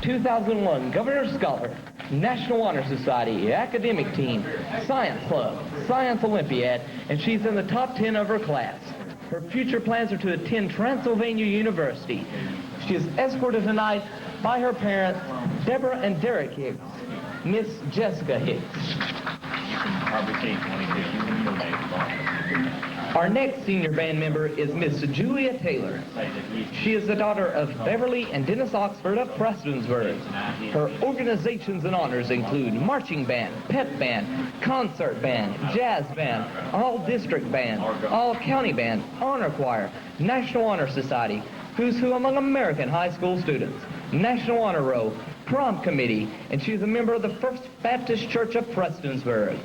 2001 Governor's Scholar, National Honor Society, Academic Team, Science Club, Science Olympiad, and she's in the top 10 of her class. Her future plans are to attend Transylvania University. She is escorted tonight by her parents, Deborah and Derek Hicks, Miss Jessica Hicks. Our next senior band member is Miss Julia Taylor. She is the daughter of Beverly and Dennis Oxford of Prestonsburg. Her organizations and honors include marching band, pep band, concert band, jazz band, all district band, all county band, honor choir, National Honor Society, Who's Who Among American High School Students, National Honor Roll, Prom Committee, and she is a member of the First Baptist Church of Prestonsburg.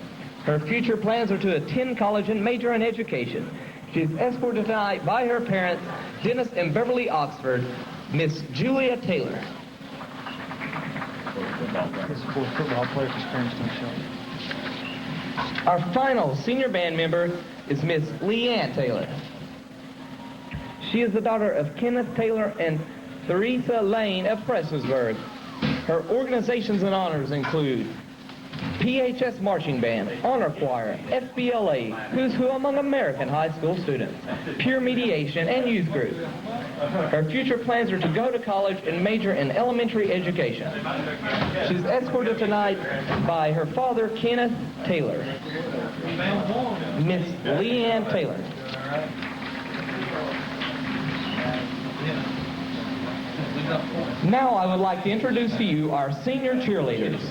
Her future plans are to attend college and major in education. She is escorted tonight by her parents, Dennis and Beverly Oxford, Miss Julia Taylor. Football player for Shelby. Our final senior band member is Miss Leanne Taylor. She is the daughter of Kenneth Taylor and Theresa Lane of Prestonsburg. Her organizations and honors include PHS Marching Band, Honor Choir, FBLA, Who's Who Among American High School Students, Peer Mediation, and Youth Group. Her future plans are to go to college and major in elementary education. She's escorted tonight by her father, Kenneth Taylor. Miss Leanne Taylor. Now I would like to introduce to you our senior cheerleaders.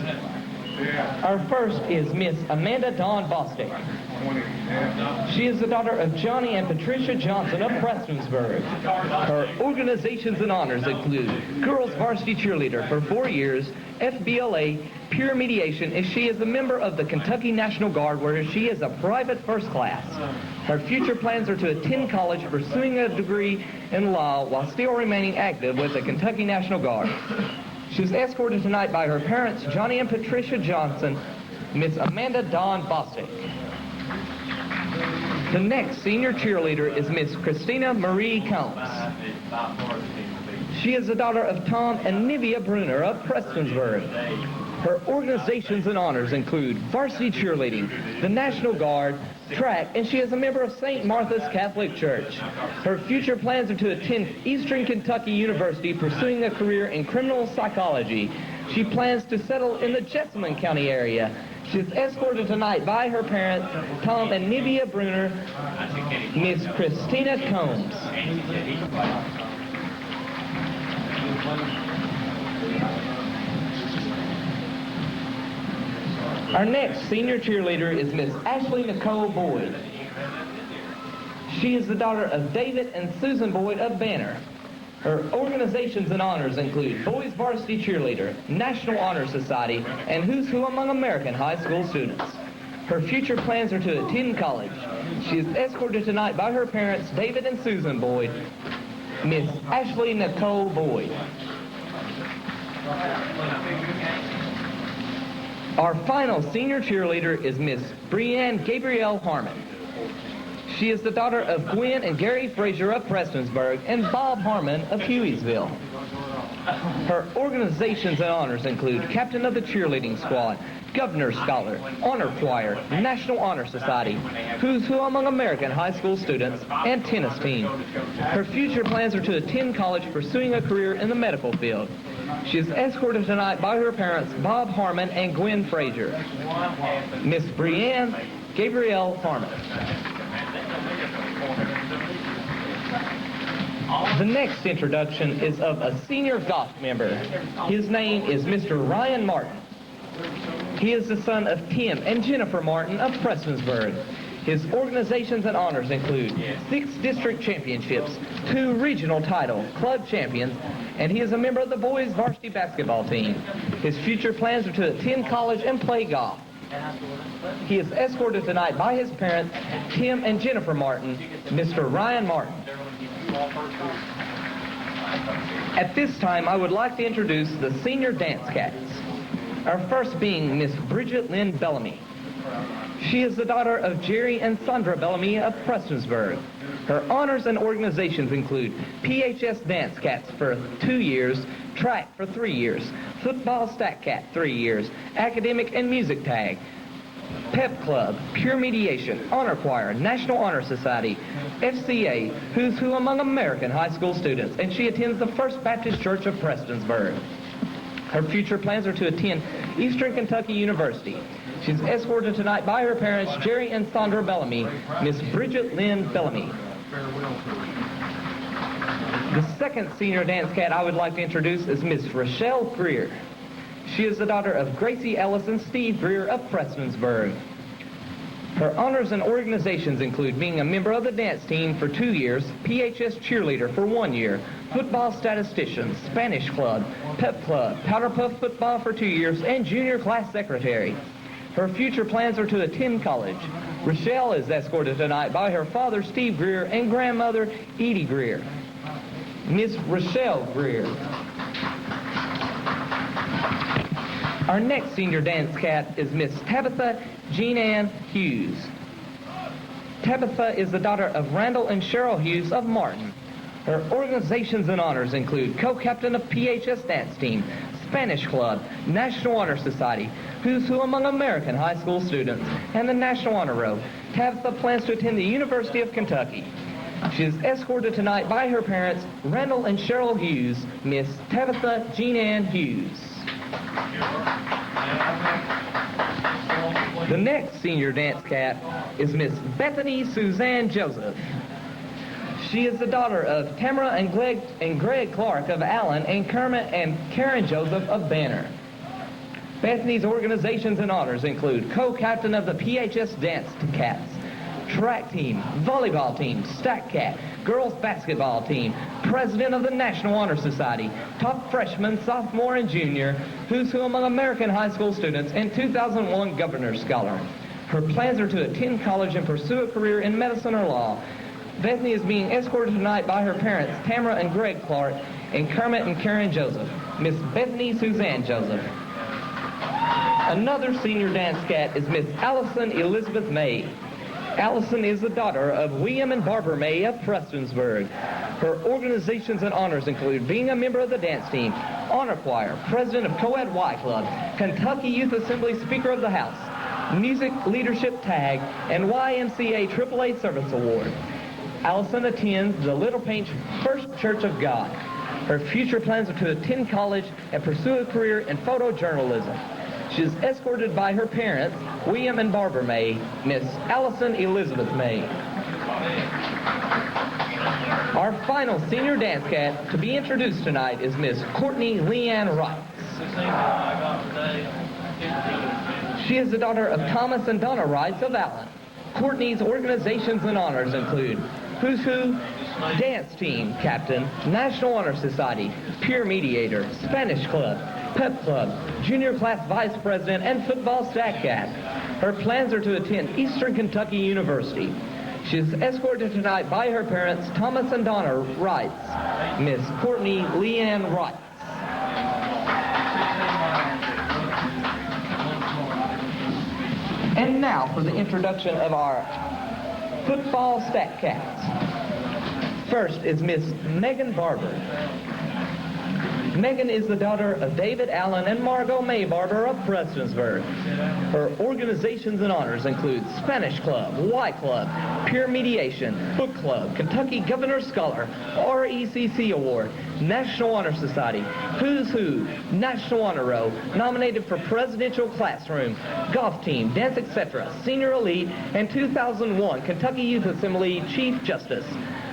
Our first is Miss Amanda Dawn Bostic. She is the daughter of Johnny and Patricia Johnson of Prestonsburg. Her organizations and honors include Girls Varsity Cheerleader for 4 years, FBLA, Peer Mediation, and she is a member of the Kentucky National Guard where she is a private first class. Her future plans are to attend college pursuing a degree in law while still remaining active with the Kentucky National Guard. She was escorted tonight by her parents, Johnny and Patricia Johnson, Miss Amanda Dawn Bostic. The next senior cheerleader is Miss Christina Marie Combs. She is the daughter of Tom and Nivea Bruner of Prestonsburg. Her organizations and honors include varsity cheerleading, the National Guard, track, and she is a member of St. Martha's Catholic Church. Her future plans are to attend Eastern Kentucky University pursuing a career in criminal psychology. She plans to settle in the Jessamine County area. She is escorted tonight by her parents, Tom and Nivea Bruner, Miss Christina Combs. Our next senior cheerleader is Miss Ashley Nicole Boyd. She is the daughter of David and Susan Boyd of Banner. Her organizations and honors include Boys Varsity Cheerleader, National Honor Society, and Who's Who Among American High School Students. Her future plans are to attend college. She is escorted tonight by her parents, David and Susan Boyd, Miss Ashley Nicole Boyd. Our final senior cheerleader is Miss Brianne Gabrielle Harmon. She is the daughter of Gwen and Gary Frazier of Prestonsburg and Bob Harmon of Hueysville. Her organizations and honors include Captain of the Cheerleading Squad, Governor's Scholar, Honor Choir, National Honor Society, Who's Who Among American High School Students, and tennis team. Her future plans are to attend college pursuing a career in the medical field. She is escorted tonight by her parents, Bob Harmon and Gwen Frazier. Miss Brianne Gabrielle Harmon. The next introduction is of a senior Goth member. His name is Mr. Ryan Martin. He is the son of Tim and Jennifer Martin of Prestonsburg. His organizations and honors include 6 district championships, 2 regional title, club champions, and he is a member of the boys varsity basketball team. His future plans are to attend college and play golf. He is escorted tonight by his parents, Tim and Jennifer Martin, Mr. Ryan Martin. At this time, I would like to introduce the senior dance cats. Our first being Miss Bridget Lynn Bellamy. She is the daughter of Jerry and Sandra Bellamy of Prestonsburg. Her honors and organizations include PHS Dance Cats for 2 years, track for 3 years, football stat cat 3 years, academic and music tag, pep club, pure mediation, honor choir, National Honor Society, FCA, who's who among American high school students, and she attends the First Baptist Church of Prestonsburg. Her future plans are to attend Eastern Kentucky University. She's escorted tonight by her parents, Jerry and Sandra Bellamy, Miss Bridget Lynn Bellamy. The second senior dance cat I would like to introduce is Miss Rochelle Greer. She is the daughter of Gracie Ellis and Steve Greer of Prestonsburg. Her honors and organizations include being a member of the dance team for 2 years, PHS cheerleader for 1 year, football statistician, Spanish club, pep club, powder puff football for 2 years, and junior class secretary. Her future plans are to attend college. Rochelle is escorted tonight by her father, Steve Greer, and grandmother, Edie Greer. Miss Rochelle Greer. Our next senior dance cat is Miss Tabitha Jean Ann Hughes. Tabitha is the daughter of Randall and Cheryl Hughes of Martin. Her organizations and honors include co-captain of PHS dance team, Spanish club, National Honor Society, who's who among American high school students, and the National Honor Roll. Tabitha plans to attend the University of Kentucky. She is escorted tonight by her parents, Randall and Cheryl Hughes, Miss Tabitha Jean Ann Hughes. The next senior dance cat is Miss Bethany Suzanne Joseph. She is the daughter of Tamara and Greg Clark of Allen and Kermit and Karen Joseph of Banner. Bethany's organizations and honors include co-captain of the PHS Dance Cats, track team, volleyball team, stack cat, girls basketball team, president of the National Honor Society, top freshman, sophomore, and junior, who's who among American high school students, and 2001 Governor's Scholar. Her plans are to attend college and pursue a career in medicine or law. Bethany is being escorted tonight by her parents, Tamara and Greg Clark, and Kermit and Karen Joseph, Miss Bethany Suzanne Joseph. Another senior dance cat is Miss Allison Elizabeth May. Allison is the daughter of William and Barbara May of Prestonsburg. Her organizations and honors include being a member of the dance team, honor choir, president of Co-Ed Y Club, Kentucky Youth Assembly Speaker of the House, music leadership tag, and YMCA AAA Service Award. Allison attends the Little Painch First Church of God. Her future plans are to attend college and pursue a career in photojournalism. She is escorted by her parents, William and Barbara May, Miss Allison Elizabeth May. Our final senior dance cat to be introduced tonight is Miss Courtney Leanne Wright. She is the daughter of Thomas and Donna Wrights of Allen. Courtney's organizations and honors include Who's Who, Dance Team Captain, National Honor Society, Peer Mediator, Spanish Club, Pep Club, Junior Class Vice President, and Football Stat Cat. Her plans are to attend Eastern Kentucky University. She is escorted tonight by her parents, Thomas and Donna Wrights, Miss Courtney Leanne Wright. And now for the introduction of our football stat cats. First is Miss Megan Barber. Megan is the daughter of David Allen and Margot May Barber of Prestonsburg. Her organizations and honors include Spanish Club, Y Club, Peer Mediation, Book Club, Kentucky Governor's Scholar, RECC Award, National Honor Society, Who's Who, National Honor Roll, nominated for Presidential Classroom, Golf Team, Dance Etc., Senior Elite, and 2001 Kentucky Youth Assembly Chief Justice.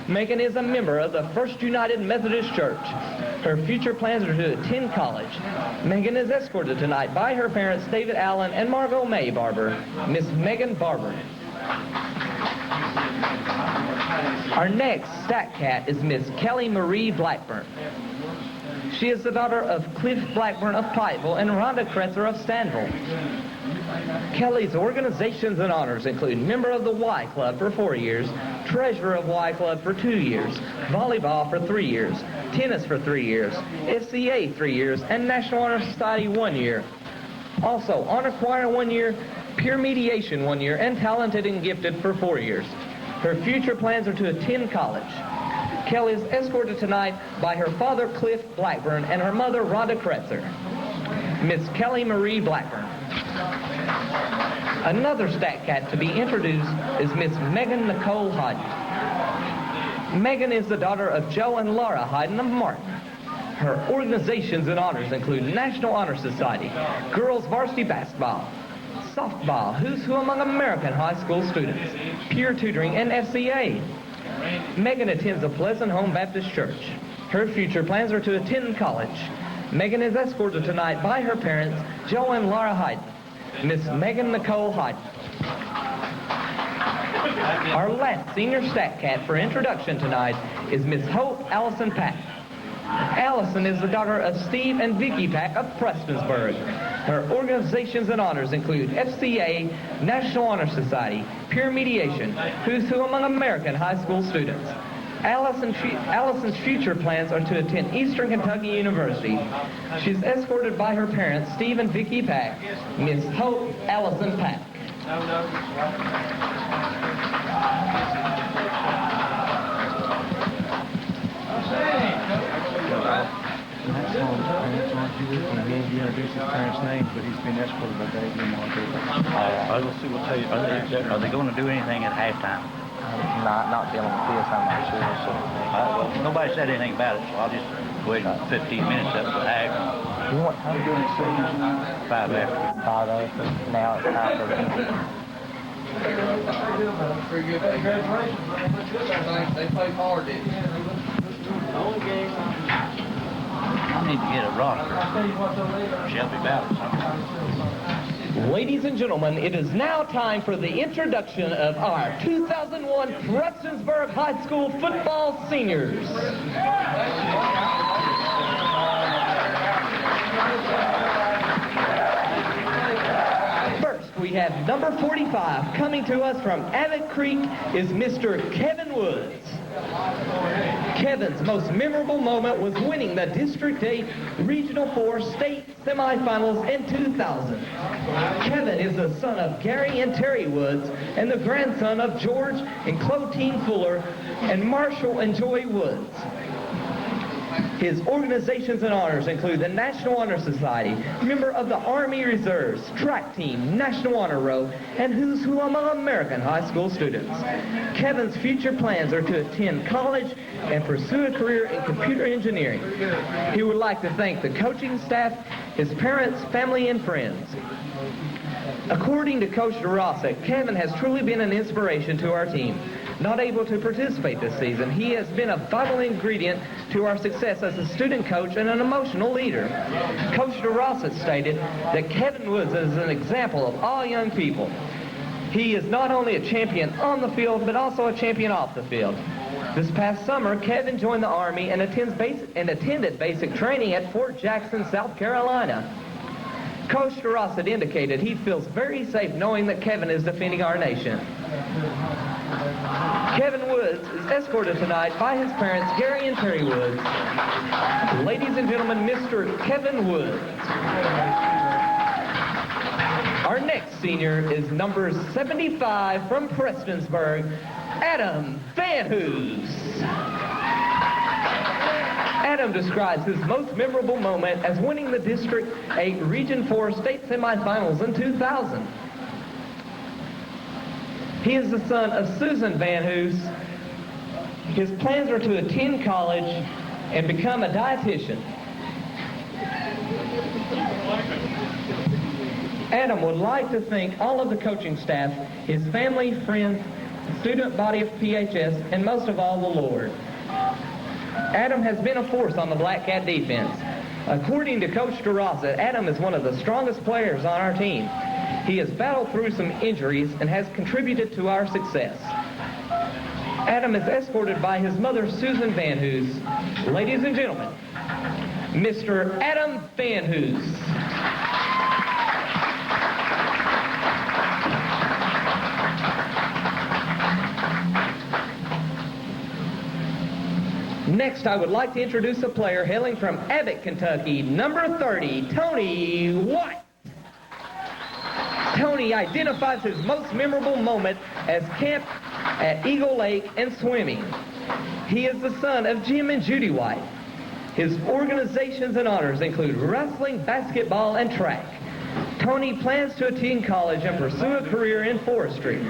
Megan is a member of the First United Methodist Church. Her future plans are to attend college. Megan is escorted tonight by her parents, David Allen and Margot May Barber, Miss Megan Barber. Our next stat cat is Miss Kelly Marie Blackburn. She is the daughter of Cliff Blackburn of Pikeville and Rhonda Kretzer of Stanville. Kelly's organizations and honors include member of the Y Club for 4 years, treasurer of Y Club for 2 years, volleyball for 3 years, tennis for 3 years, FCA 3 years, and National Honor Society 1 year. Also, honor choir 1 year, peer mediation 1 year, and talented and gifted for 4 years. Her future plans are to attend college. Kelly is escorted tonight by her father, Cliff Blackburn, and her mother, Rhonda Kretzer. Miss Kelly Marie Blackburn. Another Stat Cat to be introduced is Miss Megan Nicole Hyden. Megan is the daughter of Joe and Laura Hyden of Martin. Her organizations and honors include National Honor Society, Girls Varsity Basketball, Softball, Who's Who Among American High School Students, Peer Tutoring, and FCA. Megan attends a Pleasant Home Baptist Church. Her future plans are to attend college. Megan is escorted tonight by her parents, Joe and Laura Hyden. Miss Megan Nicole Hyden. Our last senior Stat Cat for introduction tonight is Miss Hope Allison Pack. Allison is the daughter of Steve and Vicki Pack of Prestonsburg. Her organizations and honors include FCA, National Honor Society, Peer Mediation, Who's Who Among American High School Students. Allison's future plans are to attend Eastern Kentucky University. She's escorted by her parents, Steve and Vicki Pack, Miss Hope Allison Pack. He introduced his parents' names, but he's been escorted by Dave and Mark. Let's see, we'll tell you. Are they going to do anything at halftime? Not dealing with this, I'm not sure. So. Well, nobody said anything about it, so I'll just wait 15 minutes up to half. You want time doing it soon? 5 after. 5 after. Now it's time for the music. Pretty good. Congratulations. They played hard, didn't they? I need to get a roster. Shelby Ballard. Ladies and gentlemen, it is now time for the introduction of our 2001 Prestonsburg High School football seniors. First, we have number 45. Coming to us from Abbott Creek is Mr. Kevin Woods. Kevin's most memorable moment was winning the District 8 Regional 4 state semifinals in 2000. Kevin is the son of Gary and Terry Woods and the grandson of George and Clotilde Fuller and Marshall and Joy Woods. His organizations and honors include the National Honor Society, member of the Army Reserves, track team, National Honor Row, and Who's Who Among American High School Students. Kevin's future plans are to attend college and pursue a career in computer engineering. He would like to thank the coaching staff, his parents, family, and friends. According to Coach DeRossa, Kevin has truly been an inspiration to our team. Not able to participate this season, he has been a vital ingredient to our success as a student coach and an emotional leader. Coach DeRossa stated that Kevin Woods is an example of all young people. He is not only a champion on the field, but also a champion off the field. This past summer, Kevin joined the Army and attended basic training at Fort Jackson, South Carolina. Coach DeRossa indicated he feels very safe knowing that Kevin is defending our nation. Kevin Woods is escorted tonight by his parents, Gary and Terry Woods. Ladies and gentlemen, Mr. Kevin Woods. Our next senior is number 75 from Prestonsburg, Adam Van Hoos. Adam describes his most memorable moment as winning the District 8 Region 4 state semifinals in 2000. He is the son of Susan Van Hoos. His plans are to attend college and become a dietitian. Adam would like to thank all of the coaching staff, his family, friends, student body of PHS, and most of all, the Lord. Adam has been a force on the Black Cat defense. According to Coach DeRossa, Adam is one of the strongest players on our team. He has battled through some injuries and has contributed to our success. Adam is escorted by his mother, Susan Van Hoos. Ladies and gentlemen, Mr. Adam Van Hoos. Next, I would like to introduce a player hailing from Abbott, Kentucky, number 30, Tony White. Tony identifies his most memorable moment as camp at Eagle Lake and swimming. He is the son of Jim and Judy White. His organizations and honors include wrestling, basketball, and track. Tony plans to attend college and pursue a career in forestry.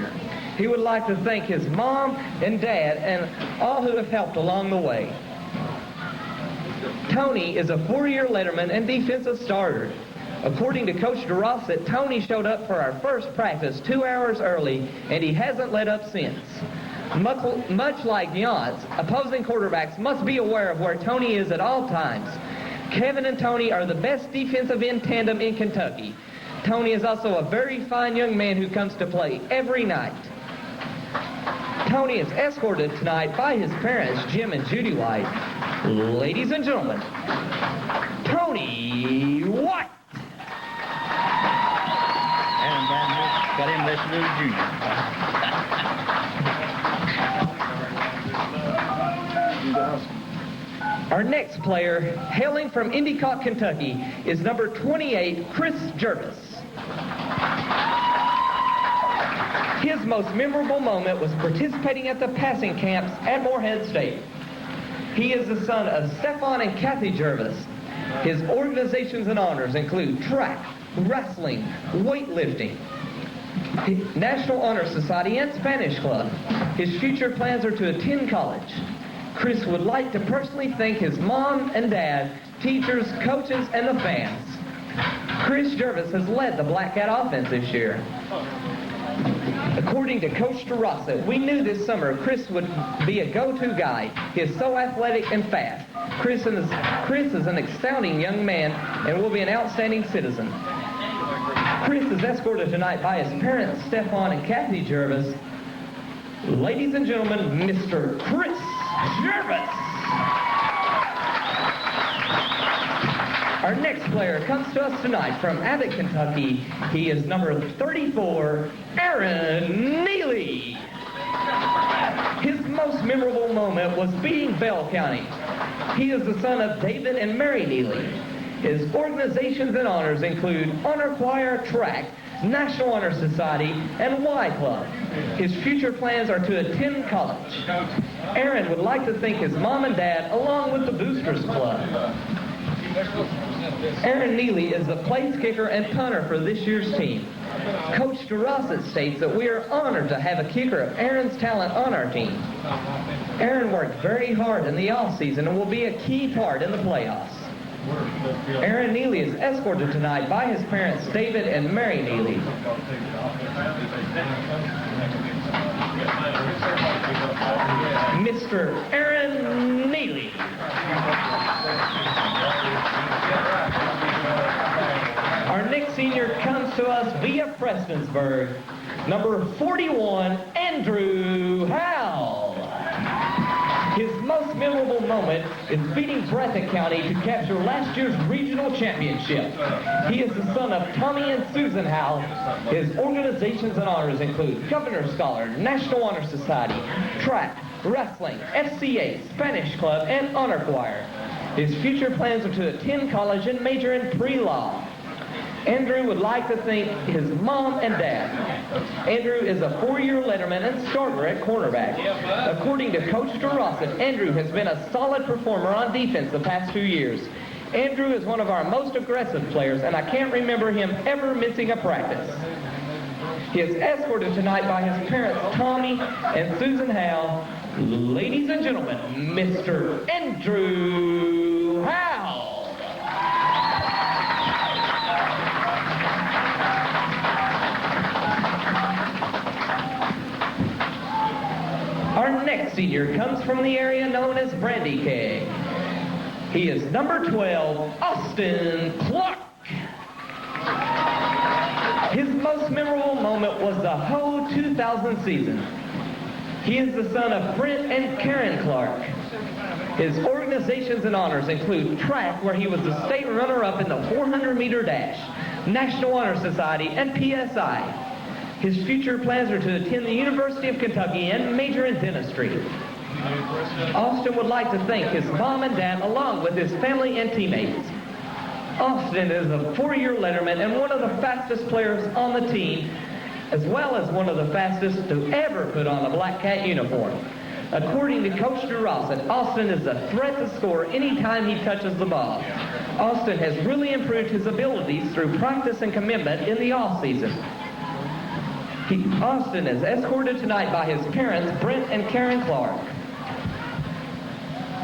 He would like to thank his mom and dad and all who have helped along the way. Tony is a four-year letterman and defensive starter. According to Coach DeRossett, Tony showed up for our first practice 2 hours early, and he hasn't let up since. Much like Yance, opposing quarterbacks must be aware of where Tony is at all times. Kevin and Tony are the best defensive end tandem in Kentucky. Tony is also a very fine young man who comes to play every night. Tony is escorted tonight by his parents, Jim and Judy White. Ladies and gentlemen, Tony White. And down here, got him listening to the junior. Our next player, hailing from Endicott, Kentucky, is number 28, Chris Jervis. His most memorable moment was participating at the passing camps at Morehead State. He is the son of Stefan and Kathy Jervis. His organizations and honors include track, wrestling, weightlifting, National Honor Society, and Spanish Club. His future plans are to attend college. Chris would like to personally thank his mom and dad, teachers, coaches, and the fans. Chris Jervis has led the Black Cat offense this year. According to Coach DeRossett, we knew this summer Chris would be a go-to guy. He is so athletic and fast. Chris is an astounding young man and will be an outstanding citizen. Chris is escorted tonight by his parents, Stefan and Kathy Jervis. Ladies and gentlemen, Mr. Chris Jervis. Our next player comes to us tonight from Abbott, Kentucky. He is number 34, Aaron Neely. His most memorable moment was beating Bell County. He is the son of David and Mary Neely. His organizations and honors include Honor Choir, Track, National Honor Society, and Y Club. His future plans are to attend college. Aaron would like to thank his mom and dad along with the Boosters Club. Aaron Neely is the place kicker and punter for this year's team. Coach DeRossett states that we are honored to have a kicker of Aaron's talent on our team. Aaron worked very hard in the offseason and will be a key part in the playoffs. Aaron Neely is escorted tonight by his parents, David and Mary Neely. Mr. Aaron Neely. Our next senior comes to us via Prestonsburg, number 41, Andrew Howell. His most memorable moment is beating Breathitt County to capture last year's regional championship. He is the son of Tommy and Susan Howell. His organizations and honors include Governor's Scholar, National Honor Society, Track, Wrestling, FCA, Spanish Club, and Honor Choir. His future plans are to attend college and major in pre-law. Andrew would like to thank his mom and dad. Andrew is a four-year letterman and starter at cornerback. According to Coach DeRossett, Andrew has been a solid performer on defense the past 2 years. Andrew is one of our most aggressive players, and I can't remember him ever missing a practice. He is escorted tonight by his parents, Tommy and Susan Howell. Ladies and gentlemen, Mr. Andrew Howell. Our next senior comes from the area known as Brandy Keg. He is number 12, Austin Clark. His most memorable moment was the whole 2000 season. He is the son of Brent and Karen Clark. His organizations and honors include track, where he was the state runner-up in the 400-meter dash, National Honor Society, and PSI. His future plans are to attend the University of Kentucky and major in dentistry. Austin would like to thank his mom and dad along with his family and teammates. Austin is a four-year letterman and one of the fastest players on the team, as well as one of the fastest to ever put on a Black Cat uniform. According to Coach DeRosset, Austin is a threat to score anytime he touches the ball. Austin has really improved his abilities through practice and commitment in the offseason. Austin is escorted tonight by his parents, Brent and Karen Clark.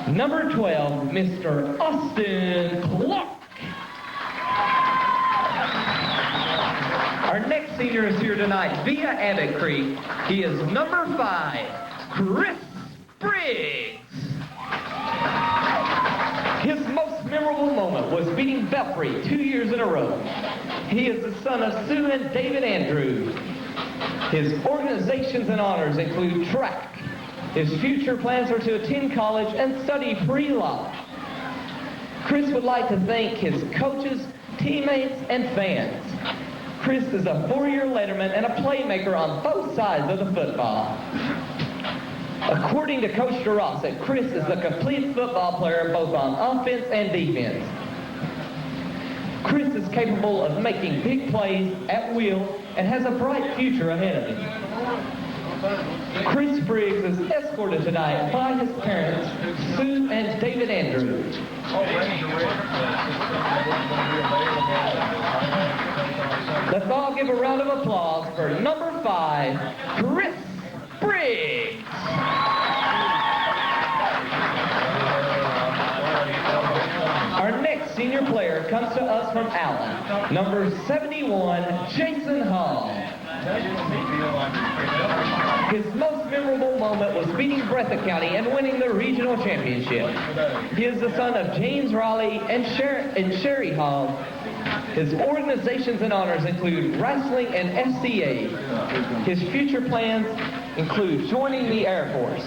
Number 12, Mr. Austin Clark. Our next senior is here tonight via Abbott Creek. He is number 5, Chris Briggs. His most memorable moment was beating Belfry 2 years in a row. He is the son of Sue and David Andrews. His organizations and honors include track. His future plans are to attend college and study pre-law. Chris would like to thank his coaches, teammates, and fans. Chris is a 4-year letterman and a playmaker on both sides of the football. According to Coach DeRosset, Chris is a complete football player both on offense and defense. Chris is capable of making big plays at will and has a bright future ahead of him. Chris Briggs is escorted tonight by his parents, Sue and David Andrews. Let's all give a round of applause for number 5, Chris Briggs. Our next senior player comes to us from Allen, number 71, Jason Hall. His most memorable moment was beating Breathitt County and winning the regional championship. He is the son of James Raleigh and Sherry Hall. His organizations and honors include wrestling and FCA. His future plans include joining the Air Force.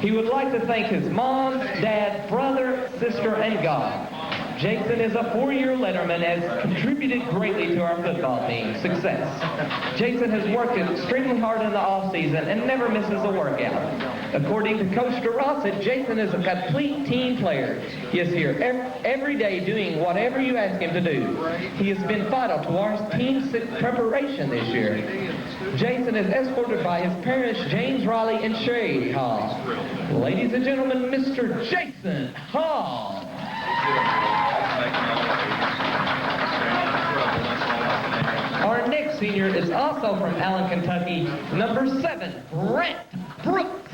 He would like to thank his mom, dad, brother, sister, and God. Jason is a 4-year letterman and has contributed greatly to our football team's success. Jason has worked extremely hard in the off-season and never misses a workout. According to Coach DeRosset, Jason is a complete team player. He is here every day doing whatever you ask him to do. He has been vital to our team's preparation this year. Jason is escorted by his parents, James Raleigh and Sherry Hall. Ladies and gentlemen, Mr. Jason Hall. Our next senior is also from Allen, Kentucky, number 7, Brent Brooks.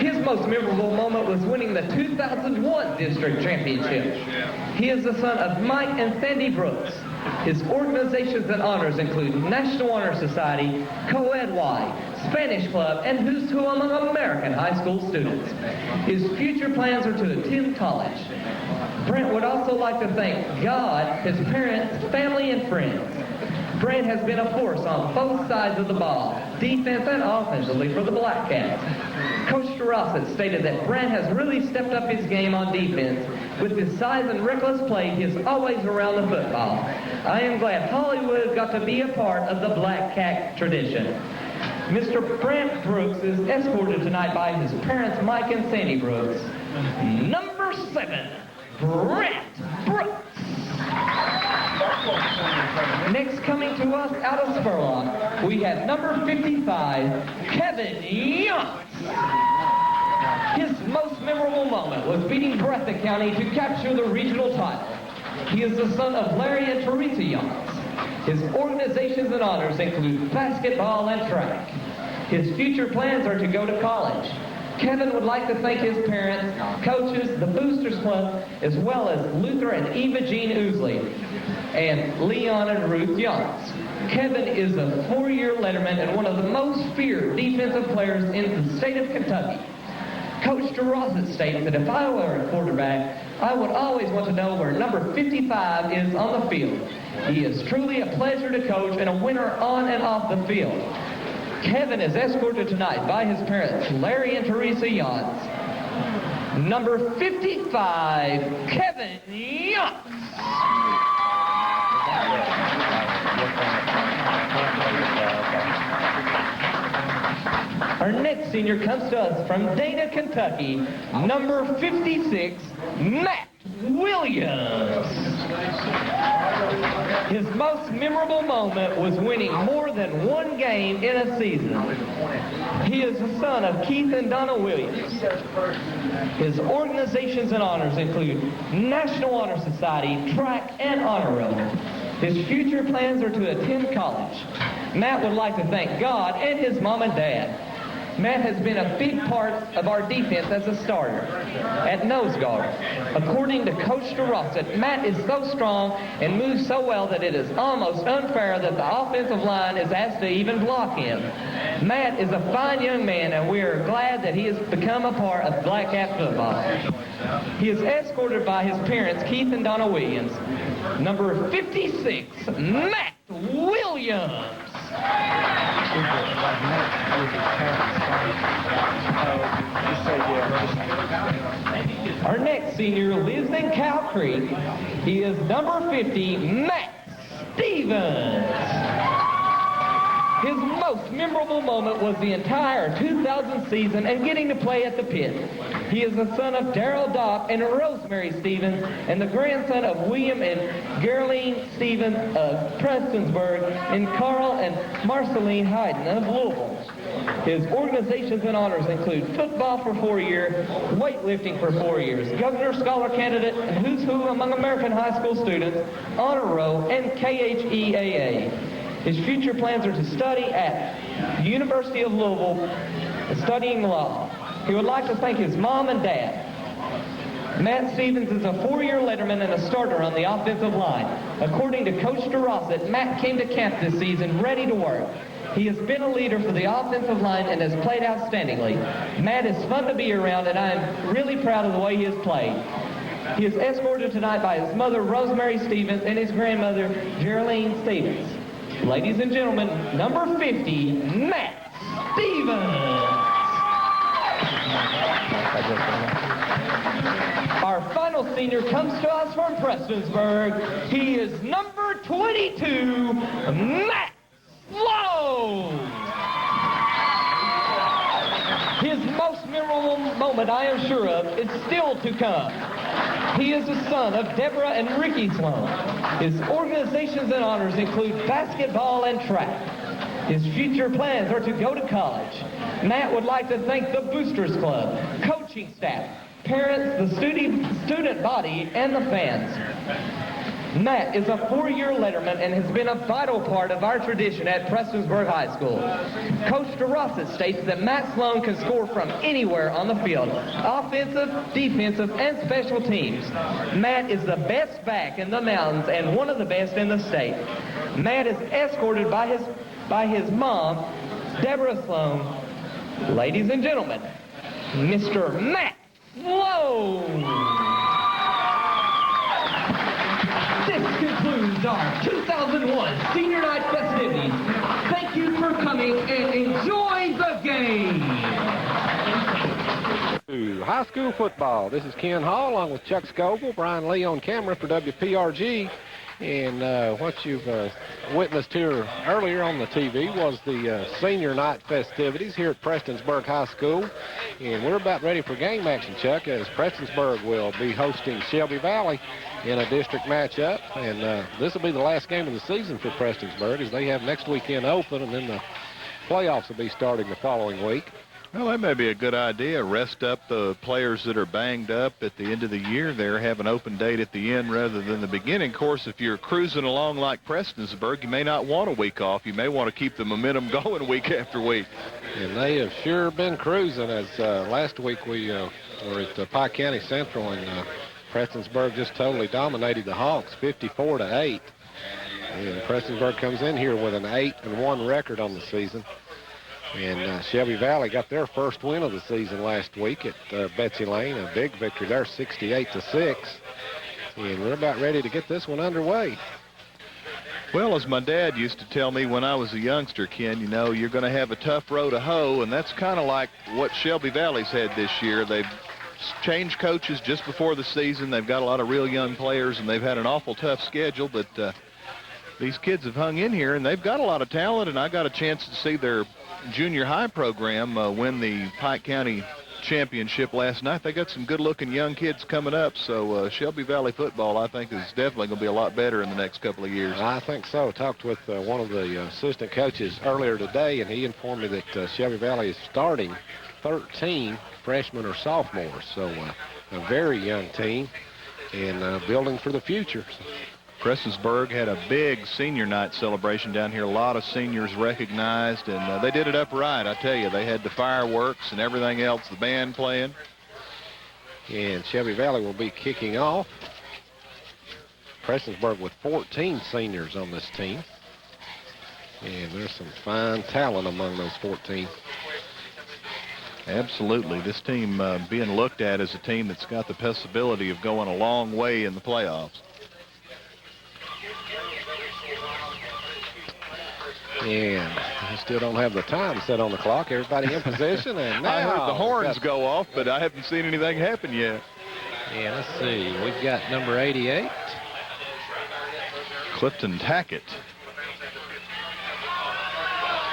His most memorable moment was winning the 2001 district championship. He is the son of Mike and Sandy Brooks. His organizations and honors include National Honor Society, Co-Ed Y, Spanish Club, and Who's Who among American high school students. His future plans are to attend college. Brent would also like to thank God, his parents, family, and friends. Brent has been a force on both sides of the ball, defense and offensively for the Black Cats. Coach DeRosset stated that Brent has really stepped up his game on defense. With his size and reckless play, he is always around the football. I am glad Hollywood got to be a part of the Black Cat tradition. Mr. Brent Brooks is escorted tonight by his parents, Mike and Sandy Brooks. Number 7, Brent Brooks. Next, coming to us out of Spurlock, we have number 55, Kevin Young. His most memorable moment was beating Breathitt County to capture the regional title. He is the son of Larry and Teresa Youngs. His organizations and honors include basketball and track. His future plans are to go to college. Kevin would like to thank his parents, coaches, the Boosters Club, as well as Luther and Eva Jean Ousley, and Leon and Ruth Youngs. Kevin is a 4-year letterman and one of the most feared defensive players in the state of Kentucky. Coach DeRosset states that if I were a quarterback, I would always want to know where number 55 is on the field. He is truly a pleasure to coach and a winner on and off the field. Kevin is escorted tonight by his parents, Larry and Teresa Youngs. Number 55, Kevin Youngs. Our next senior comes to us from Dana, Kentucky, number 56, Matt Williams. His most memorable moment was winning more than one game in a season. He is the son of Keith and Donna Williams. His organizations and honors include National Honor Society, Track, and Honor Roll. His future plans are to attend college. Matt would like to thank God and his mom and dad. Matt has been a big part of our defense as a starter at nose guard. According to Coach DeRossett, Matt is so strong and moves so well that it is almost unfair that the offensive line is asked to even block him. Matt is a fine young man, and we are glad that he has become a part of Black Cat football. He is escorted by his parents, Keith and Donna Williams. Number 56, Matt Williams. Our next senior lives in Cow Creek. He is number 50, Matt Stevens. His most memorable moment was the entire 2000 season and getting to play at the pit. He is the son of Darrell Dopp and Rosemary Stevens, and the grandson of William and Geraldine Stevens of Prestonsburg, and Carl and Marceline Hayden of Louisville. His organizations and honors include football for 4 years, weightlifting for 4 years, Governor Scholar Candidate, and Who's Who among American high school students, Honor Roll, and KHEAA. His future plans are to study at the University of Louisville, studying law. He would like to thank his mom and dad. Matt Stevens is a 4-year letterman and a starter on the offensive line. According to Coach DeRossett, Matt came to camp this season ready to work. He has been a leader for the offensive line and has played outstandingly. Matt is fun to be around, and I am really proud of the way he has played. He is escorted tonight by his mother, Rosemary Stevens, and his grandmother, Geraldine Stevens. Ladies and gentlemen, number 50, Matt Stevens. Our final senior comes to us from Prestonsburg. He is number 22, Matt Sloan. His most memorable moment, I am sure of, is still to come. He is the son of Deborah and Ricky Sloan. His organizations and honors include basketball and track. His future plans are to go to college. Matt would like to thank the Boosters Club, coaching staff, parents, the student body, and the fans. Matt is a 4-year letterman and has been a vital part of our tradition at Prestonsburg High School. Coach DeRossett states that Matt Sloan can score from anywhere on the field, offensive, defensive, and special teams. Matt is the best back in the mountains and one of the best in the state. Matt is escorted by his mom, Deborah Sloan. Ladies and gentlemen, Mr. Matt Sloan. This concludes our 2001 Senior Night festivities. Thank you for coming and enjoy the game. High school football. This is Ken Hall along with Chuck Scoble, Brian Lee on camera for WPRG. And what you've witnessed here earlier on the TV was the senior night festivities here at Prestonsburg High School. And we're about ready for game action, Chuck, as Prestonsburg will be hosting Shelby Valley in a district matchup. And this will be the last game of the season for Prestonsburg, as they have next weekend open, and then the playoffs will be starting the following week. Well, that may be a good idea. Rest up the players that are banged up at the end of the year. There, have an open date at the end rather than the beginning. Of course, if you're cruising along like Prestonsburg, you may not want a week off. You may want to keep the momentum going week after week. And they have sure been cruising, as last week we were at Pike County Central, and Prestonsburg just totally dominated the Hawks, 54-8. And Prestonsburg comes in here with an 8-1 record on the season. And Shelby Valley got their first win of the season last week at Betsy Lane, a big victory there, 68-6. And we're about ready to get this one underway. Well, as my dad used to tell me when I was a youngster, Ken, you know, you're going to have a tough row to hoe, and that's kind of like what Shelby Valley's had this year. They've changed coaches just before the season. They've got a lot of real young players, and they've had an awful tough schedule, but these kids have hung in here, and they've got a lot of talent, and I got a chance to see their junior high program win the Pike County championship last night. They got some good-looking young kids coming up, so Shelby Valley football, I think, is definitely going to be a lot better in the next couple of years. I think so. Talked with one of the assistant coaches earlier today, and he informed me that Shelby Valley is starting 13 freshmen or sophomores, so a very young team and building for the future. Prestonsburg had a big senior night celebration down here. A lot of seniors recognized, and they did it up right. I tell you, they had the fireworks and everything else, the band playing. And Shelby Valley will be kicking off. Prestonsburg with 14 seniors on this team. And there's some fine talent among those 14. Absolutely. This team being looked at as a team that's got the possibility of going a long way in the playoffs. And we still don't have the time set on the clock. Everybody in position. And now I heard the horns go off, but I haven't seen anything happen yet. Yeah, let's see. We've got number 88. Clifton Tackett.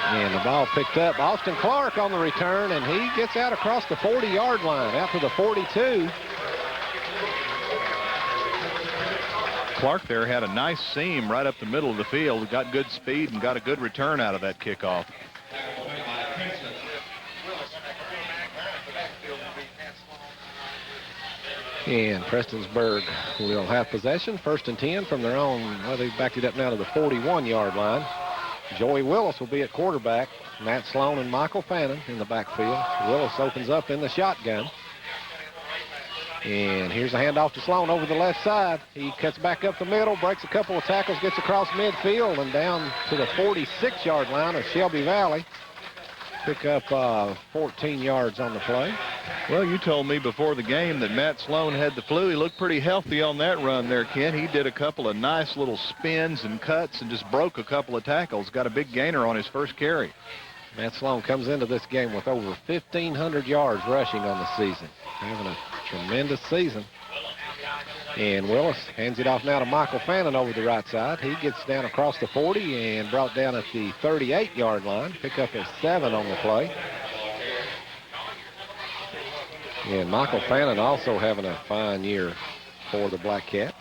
And the ball picked up. Austin Clark on the return, and he gets out across the 40-yard line, out to the 42. Clark there had a nice seam right up the middle of the field. Got good speed and got a good return out of that kickoff. And Prestonsburg will have possession. 1st and 10 from their own. Well, they've backed it up now to the 41-yard line. Joey Willis will be at quarterback. Matt Sloan and Michael Fannin in the backfield. Willis opens up in the shotgun. And here's a handoff to Sloan over the left side. He cuts back up the middle, breaks a couple of tackles, gets across midfield and down to the 46-yard line of Shelby Valley. Pick up 14 yards on the play. Well, you told me before the game that Matt Sloan had the flu. He looked pretty healthy on that run there, Ken. He did a couple of nice little spins and cuts and just broke a couple of tackles. Got a big gainer on his first carry. Matt Sloan comes into this game with over 1,500 yards rushing on the season. Having a tremendous season. And Willis hands it off now to Michael Fannin over the right side. He gets down across the 40 and brought down at the 38-yard line. Pick up a 7 on the play. And Michael Fannin also having a fine year for the Black Cats.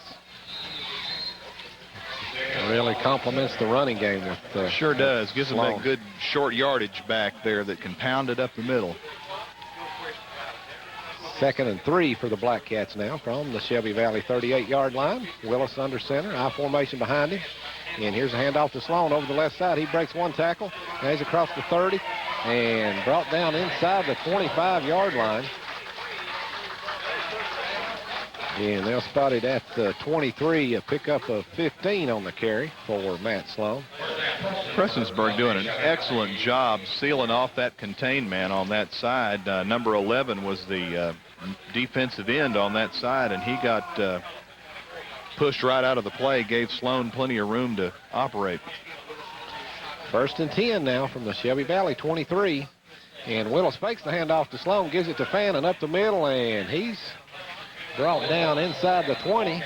Really complements the running game with sure does. Gives them Sloan. that good short yardage back there that can pound it up the middle. 2nd and 3 for the Black Cats now from the Shelby Valley 38-yard line. Willis under center, I formation behind him. And here's a handoff to Sloan over the left side. He breaks one tackle. Now he's across the 30 and brought down inside the 25-yard line. And they'll spot it at the 23, a pickup of 15 on the carry for Matt Sloan. Prestonsburg doing an excellent job sealing off that contained man on that side. Number 11 was the defensive end on that side, and he got pushed right out of the play, gave Sloan plenty of room to operate. 1st and 10 now from the Shelby Valley 23. And Willis fakes the handoff to Sloan, gives it to Fannin up the middle, and he's brought down inside the 20.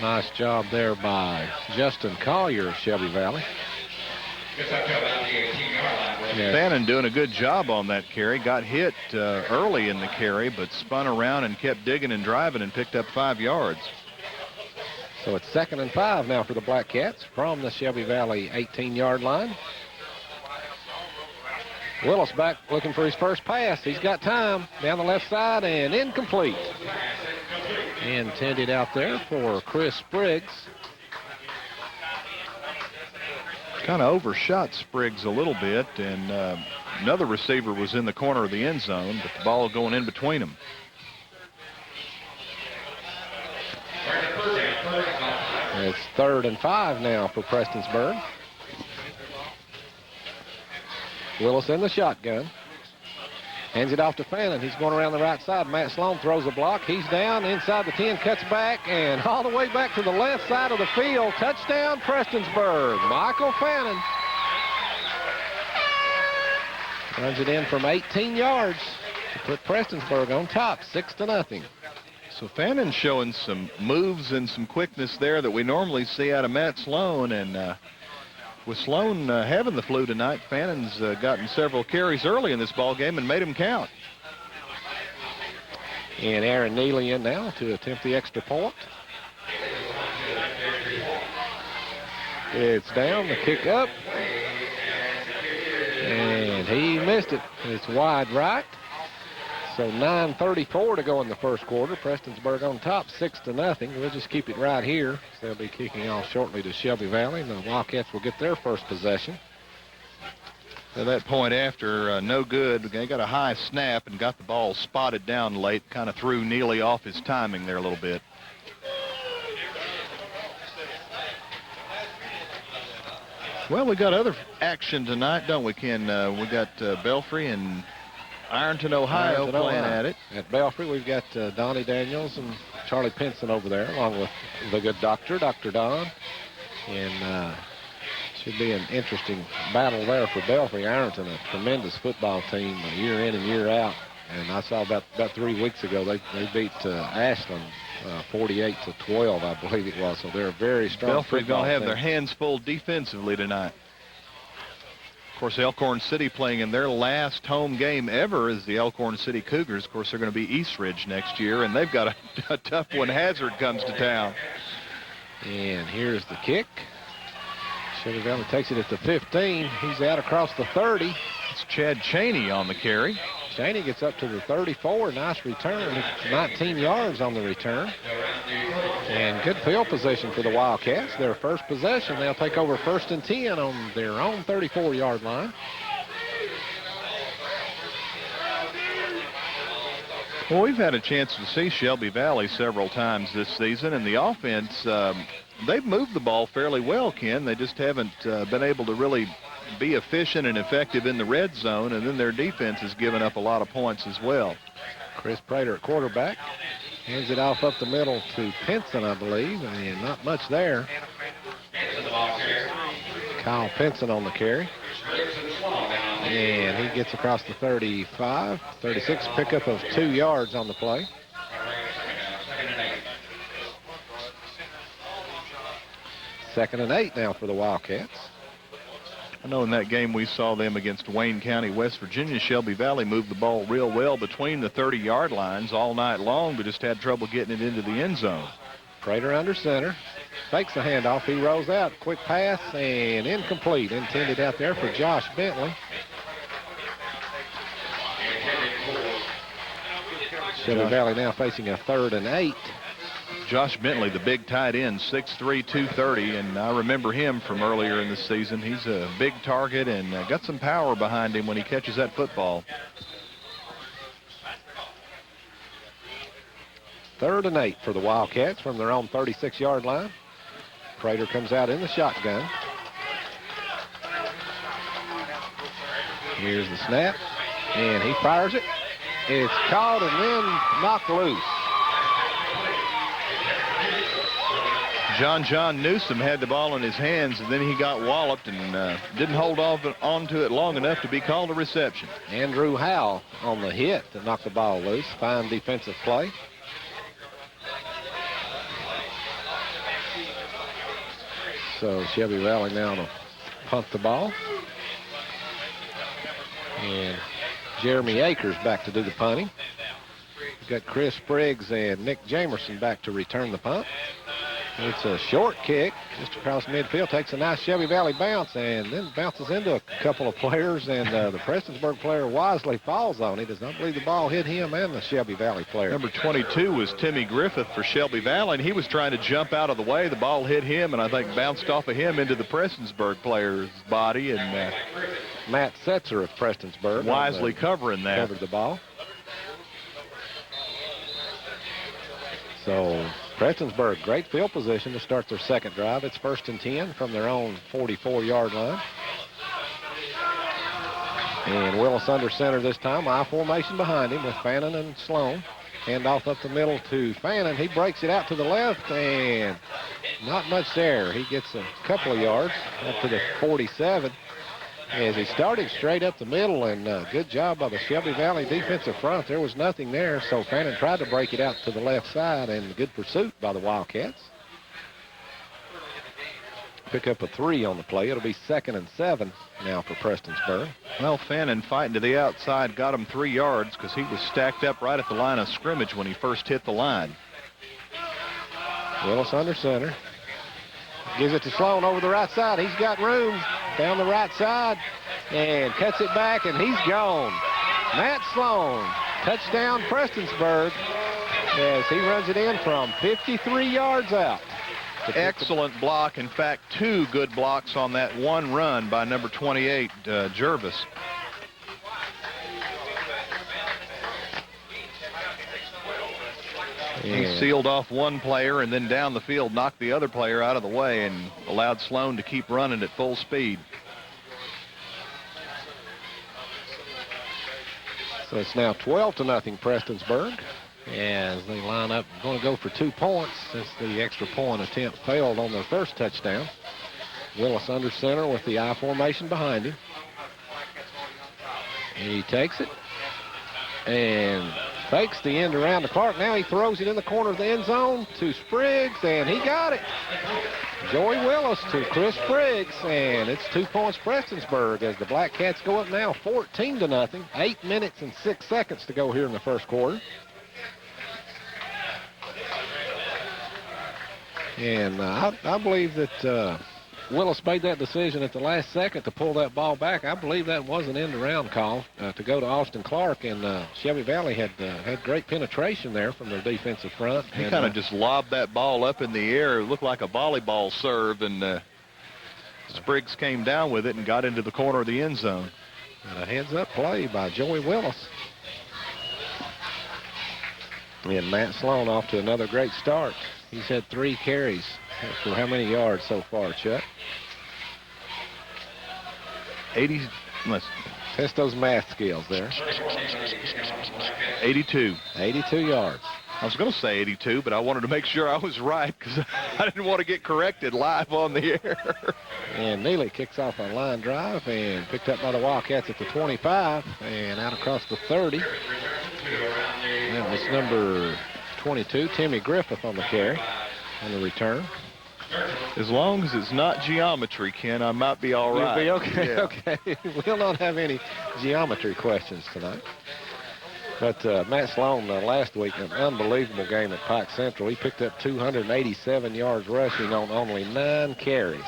Nice job there by Justin Collier of Shelby Valley. Yeah. Fannin doing a good job on that carry. Got hit early in the carry, but spun around and kept digging and driving and picked up 5 yards. So it's 2nd and 5 now for the Black Cats from the Shelby Valley 18-yard line. Willis back looking for his first pass. He's got time down the left side and incomplete. Intended out there for Chris Spriggs. Kind of overshot Spriggs a little bit, and another receiver was in the corner of the end zone, but the ball going in between them. It's 3rd and 5 now for Prestonsburg. Willis in the shotgun. Hands it off to Fannin. He's going around the right side. Matt Sloan throws a block. He's down inside the 10, cuts back, and all the way back to the left side of the field. Touchdown, Prestonsburg. Michael Fannin runs it in from 18 yards to put Prestonsburg on top, 6-0. So Fannin showing some moves and some quickness there that we normally see out of Matt Sloan, and with Sloan having the flu tonight, Fannon's gotten several carries early in this ball game and made them count. And Aaron Neely in now to attempt the extra point. It's down, the kick up. And he missed it. It's wide right. So 9:34 to go in the first quarter. Prestonsburg on top, 6-0. We'll just keep it right here. They'll be kicking off shortly to Shelby Valley, and the Wildcats will get their first possession. And that point after, no good. They got a high snap and got the ball spotted down late. Kind of threw Neely off his timing there a little bit. Well, we got other action tonight, don't we, Ken? We got Belfry and Ironton, Ohio playing at it. At Belfry, we've got Donnie Daniels and Charlie Pinson over there, along with the good doctor, Dr. Don. And should be an interesting battle there for Belfry. Ironton, a tremendous football team, year in and year out. And I saw about 3 weeks ago, they beat Ashland 48-12, I believe it was. So they're a very strong Belfry's going to have team. their hands full defensively tonight. Of course, Elkhorn City playing in their last home game ever is the Elkhorn City Cougars. Of course, they're going to be Eastridge next year, and they've got a tough one. Hazard comes to town. And here's the kick. Shelby Valley takes it at the 15. He's out across the 30. It's Chad Cheney on the carry. Cheney gets up to the 34. Nice return. It's 19 yards on the return. And good field position for the Wildcats. Their first possession. They'll take over 1st and 10 on their own 34-yard line. Well, we've had a chance to see Shelby Valley several times this season, and the offense, they've moved the ball fairly well, Ken. They just haven't been able to really be efficient and effective in the red zone, and then their defense has given up a lot of points as well. Chris Prater at quarterback. Hands it off up the middle to Pinson, I believe, and not much there. Kyle Pinson on the carry. And he gets across the 35, 36, pickup of 2 yards on the play. Second and 8 now for the Wildcats. I know in that game we saw them against Wayne County, West Virginia. Shelby Valley moved the ball real well between the 30-yard lines all night long, but just had trouble getting it into the end zone. Prater under center. Fakes the handoff. He rolls out. Quick pass and incomplete. Intended out there for Josh Bentley. Shelby Valley now facing a 3rd and 8. Josh Bentley, the big tight end, 6'3", 230, and I remember him from earlier in the season. He's a big target and got some power behind him when he catches that football. 3rd and 8 for the Wildcats from their own 36-yard line. Prater comes out in the shotgun. Here's the snap, and he fires it. It's caught and then knocked loose. John Newsom had the ball in his hands, and then he got walloped and didn't hold on to it long enough to be called a reception. Andrew Howell on the hit that knocked the ball loose. Fine defensive play. So Shelby Valley now to punt the ball. And Jeremy Akers back to do the punting. We've got Chris Briggs and Nick Jamerson back to return the punt. It's a short kick just across midfield. Takes a nice Shelby Valley bounce and then bounces into a couple of players, and the Prestonsburg player wisely falls on it. Does not believe the ball hit him and the Shelby Valley player. Number 22 was Timmy Griffith for Shelby Valley, and he was trying to jump out of the way. The ball hit him and I think bounced off of him into the Prestonsburg player's body, and Matt Setzer of Prestonsburg wisely covering that. Covered the ball. So Prestonsburg, great field position to start their second drive. It's 1st and 10 from their own 44-yard line. And Willis under center this time. I formation behind him with Fannin and Sloan. Hand off up the middle to Fannin. He breaks it out to the left, and not much there. He gets a couple of yards up to the 47. As he started straight up the middle, and good job by the Shelby Valley defensive front. There was nothing there, so Fannin tried to break it out to the left side, and good pursuit by the Wildcats. pick up a 3 on the play. It'll be 2nd and 7 now for Prestonsburg. Well, Fannin fighting to the outside got him 3 yards because he was stacked up right at the line of scrimmage when he first hit the line. Willis under center. Gives it to Sloan over the right side. He's got room down the right side and cuts it back, and he's gone. Matt Sloan, touchdown Prestonsburg, as he runs it in from 53 yards out. Excellent block. In fact, 2 good blocks on that one run by number 28, Jervis. He sealed off one player and then down the field knocked the other player out of the way and allowed Sloan to keep running at full speed. So it's now 12-0 Prestonsburg as they line up, going to go for 2 points since the extra point attempt failed on their first touchdown. Willis under center with the I formation behind him. And he takes it and fakes the end around to Clark. Now he throws it in the corner of the end zone to Spriggs, and he got it. Joey Willis to Chris Spriggs, and it's 2 points Prestonsburg as the Black Cats go up now 14-0. 8 minutes and 6 seconds to go here in the first quarter. And I believe that Willis made that decision at the last second to pull that ball back. I believe that was an end-around call to go to Austin Clark, and Shelby Valley had great penetration there from their defensive front. He kind of just lobbed that ball up in the air. It looked like a volleyball serve, and Spriggs came down with it and got into the corner of the end zone. And a heads-up play by Joey Willis. And Matt Sloan off to another great start. He's had 3 carries. For how many yards so far, Chuck? 80. Let's test those math skills there. 82. 82 yards. I was going to say 82, but I wanted to make sure I was right because I didn't want to get corrected live on the air. And Neely kicks off a line drive and picked up by the Wildcats at the 25 and out across the 30. That was number 22, Timmy Griffith, on the carry on the return. As long as it's not geometry, Ken, I might be all right. You'll be okay. Yeah. Okay. We'll not have any geometry questions tonight. But Matt Sloan last week, an unbelievable game at Pike Central. He picked up 287 yards rushing on only 9 carries.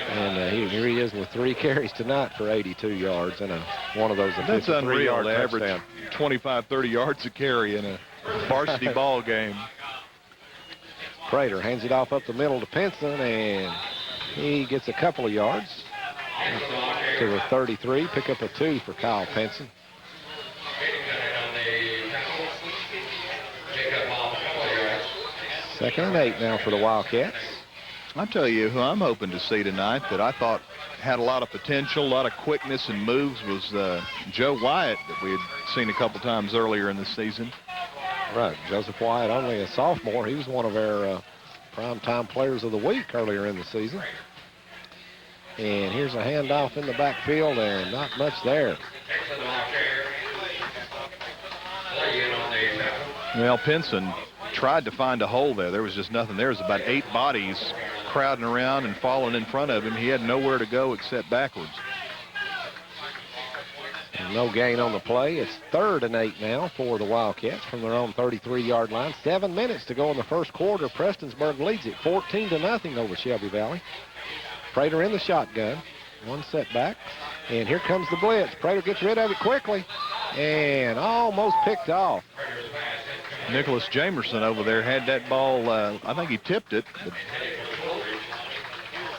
And here he is with 3 carries tonight for 82 yards and one of those. That's unreal to average touchdown. 25, 30 yards a carry in a varsity ball game. Prater hands it off up the middle to Pinson, and he gets a couple of yards to the 33. Pick up a 2 for Kyle Pinson. Second and 8 now for the Wildcats. I'll tell you who I'm hoping to see tonight that I thought had a lot of potential, a lot of quickness and moves was Joe Wyatt that we had seen a couple times earlier in the season. Right, Joseph Wyatt, only a sophomore. He was one of our primetime players of the week earlier in the season. And here's a handoff in the backfield, and not much there. Well, Pinson tried to find a hole there. There was just nothing. There was about 8 bodies crowding around and falling in front of him. He had nowhere to go except backwards. And no gain on the play. It's 3rd and 8 now for the Wildcats from their own 33-yard line. 7 minutes to go in the first quarter. Prestonsburg leads it 14-0 over Shelby Valley. Prater in the shotgun. One setback. And here comes the blitz. Prater gets rid of it quickly and almost picked off. Nicholas Jamerson over there had that ball. I think he tipped it.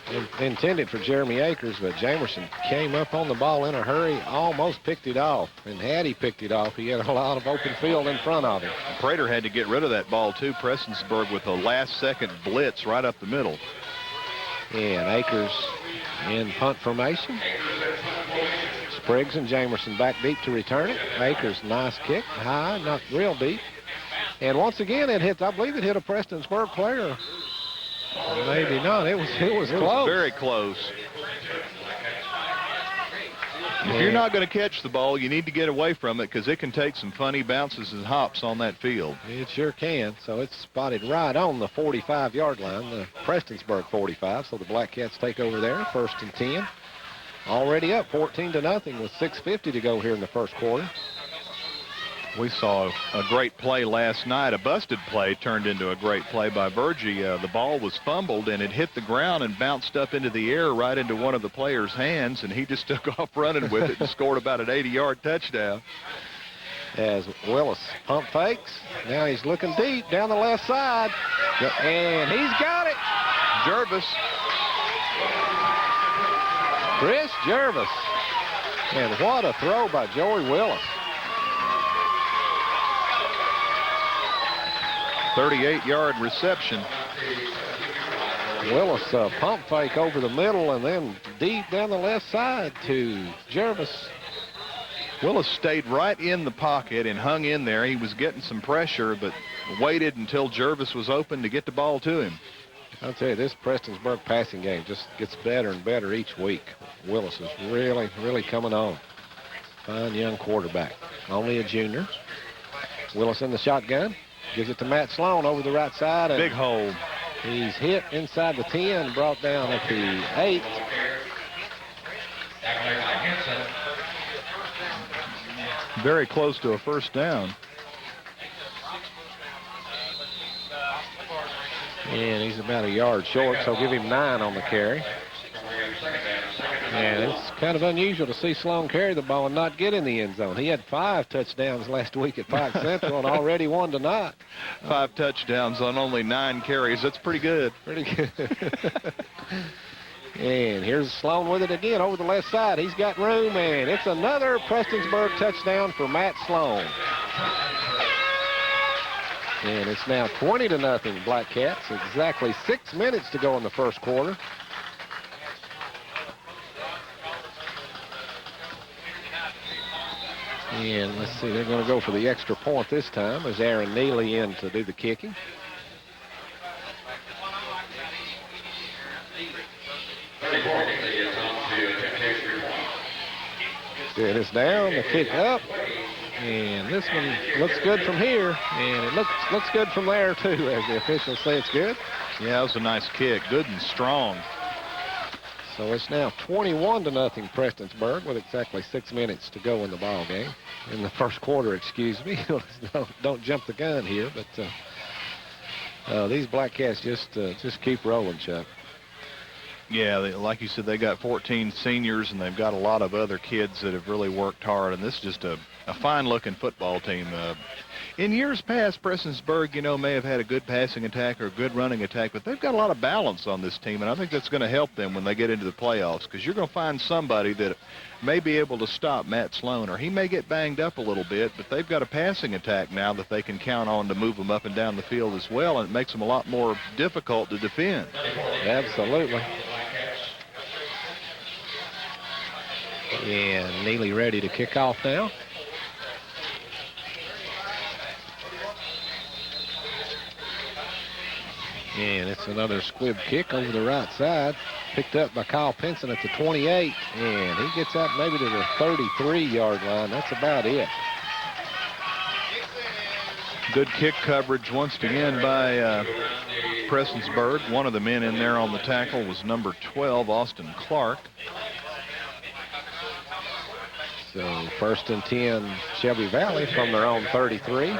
But intended for Jeremy Akers, but Jamerson came up on the ball in a hurry, almost picked it off. And had he picked it off, he had a lot of open field in front of him. Prater had to get rid of that ball, too. Prestonsburg with a last-second blitz right up the middle. And Akers in punt formation. Spriggs and Jamerson back deep to return it. Akers, nice kick, high, not real deep. And once again, it hits, I believe it hit a Prestonsburg player. Maybe not. It was close. Very close. If you're not going to catch the ball, you need to get away from it because it can take some funny bounces and hops on that field. It sure can. So it's spotted right on the 45-yard line, the Prestonsburg 45. So the Black Cats take over there, 1st and 10. Already up 14-0 with 6:50 to go here in the first quarter. We saw a great play last night. A busted play turned into a great play by Virgie. The ball was fumbled, and it hit the ground and bounced up into the air right into one of the players' hands, and he just took off running with it and scored about an 80-yard touchdown. As Willis pump fakes. Now he's looking deep down the left side, and he's got it. Jervis. Chris Jervis. And what a throw by Joey Willis. 38-yard reception. Willis pump fake over the middle and then deep down the left side to Jervis. Willis stayed right in the pocket and hung in there. He was getting some pressure, but waited until Jervis was open to get the ball to him. I'll tell you, this Prestonsburg passing game just gets better and better each week. Willis is really, really coming on. Fine young quarterback. Only a junior. Willis in the shotgun. Gives it to Matt Sloan over the right side. And big hole. He's hit inside the 10, brought down at the 8. Very close to a first down. And he's about a yard short, so give him 9 on the carry. And it's kind of unusual to see Sloan carry the ball and not get in the end zone. He had 5 touchdowns last week at Pike Central and already 1 tonight. 5 touchdowns on only 9 carries. That's pretty good. Pretty good. And here's Sloan with it again over the left side. He's got room, and it's another Prestonsburg touchdown for Matt Sloan. And it's now 20-0 Black Cats. Exactly 6 minutes to go in the first quarter. And let's see, they're going to go for the extra point this time. There's Aaron Neely in to do the kicking. And it's down, the kick up. And this one looks good from here. And it looks good from there, too, as the officials say it's good. Yeah, that was a nice kick. Good and strong. So it's now 21-0 Prestonsburg with exactly 6 minutes to go in the ball game. In the first quarter, excuse me. Don't jump the gun here, but these Black Cats just keep rolling, Chuck. Yeah, like you said, they got 14 seniors, and they've got a lot of other kids that have really worked hard, and this is just a fine-looking football team. In years past, Prestonsburg, may have had a good passing attack or a good running attack, but they've got a lot of balance on this team, and I think that's going to help them when they get into the playoffs, because you're going to find somebody that may be able to stop Matt Sloan, or he may get banged up a little bit, but they've got a passing attack now that they can count on to move them up and down the field as well, and it makes them a lot more difficult to defend. Absolutely. And Neely ready to kick off now. And it's another squib kick over the right side. Picked up by Kyle Pinson at the 28. And he gets out maybe to the 33-yard line. That's about it. Good kick coverage once again by Prestonsburg. One of the men in there on the tackle was number 12, Austin Clark. So 1st and 10, Shelby Valley from their own 33.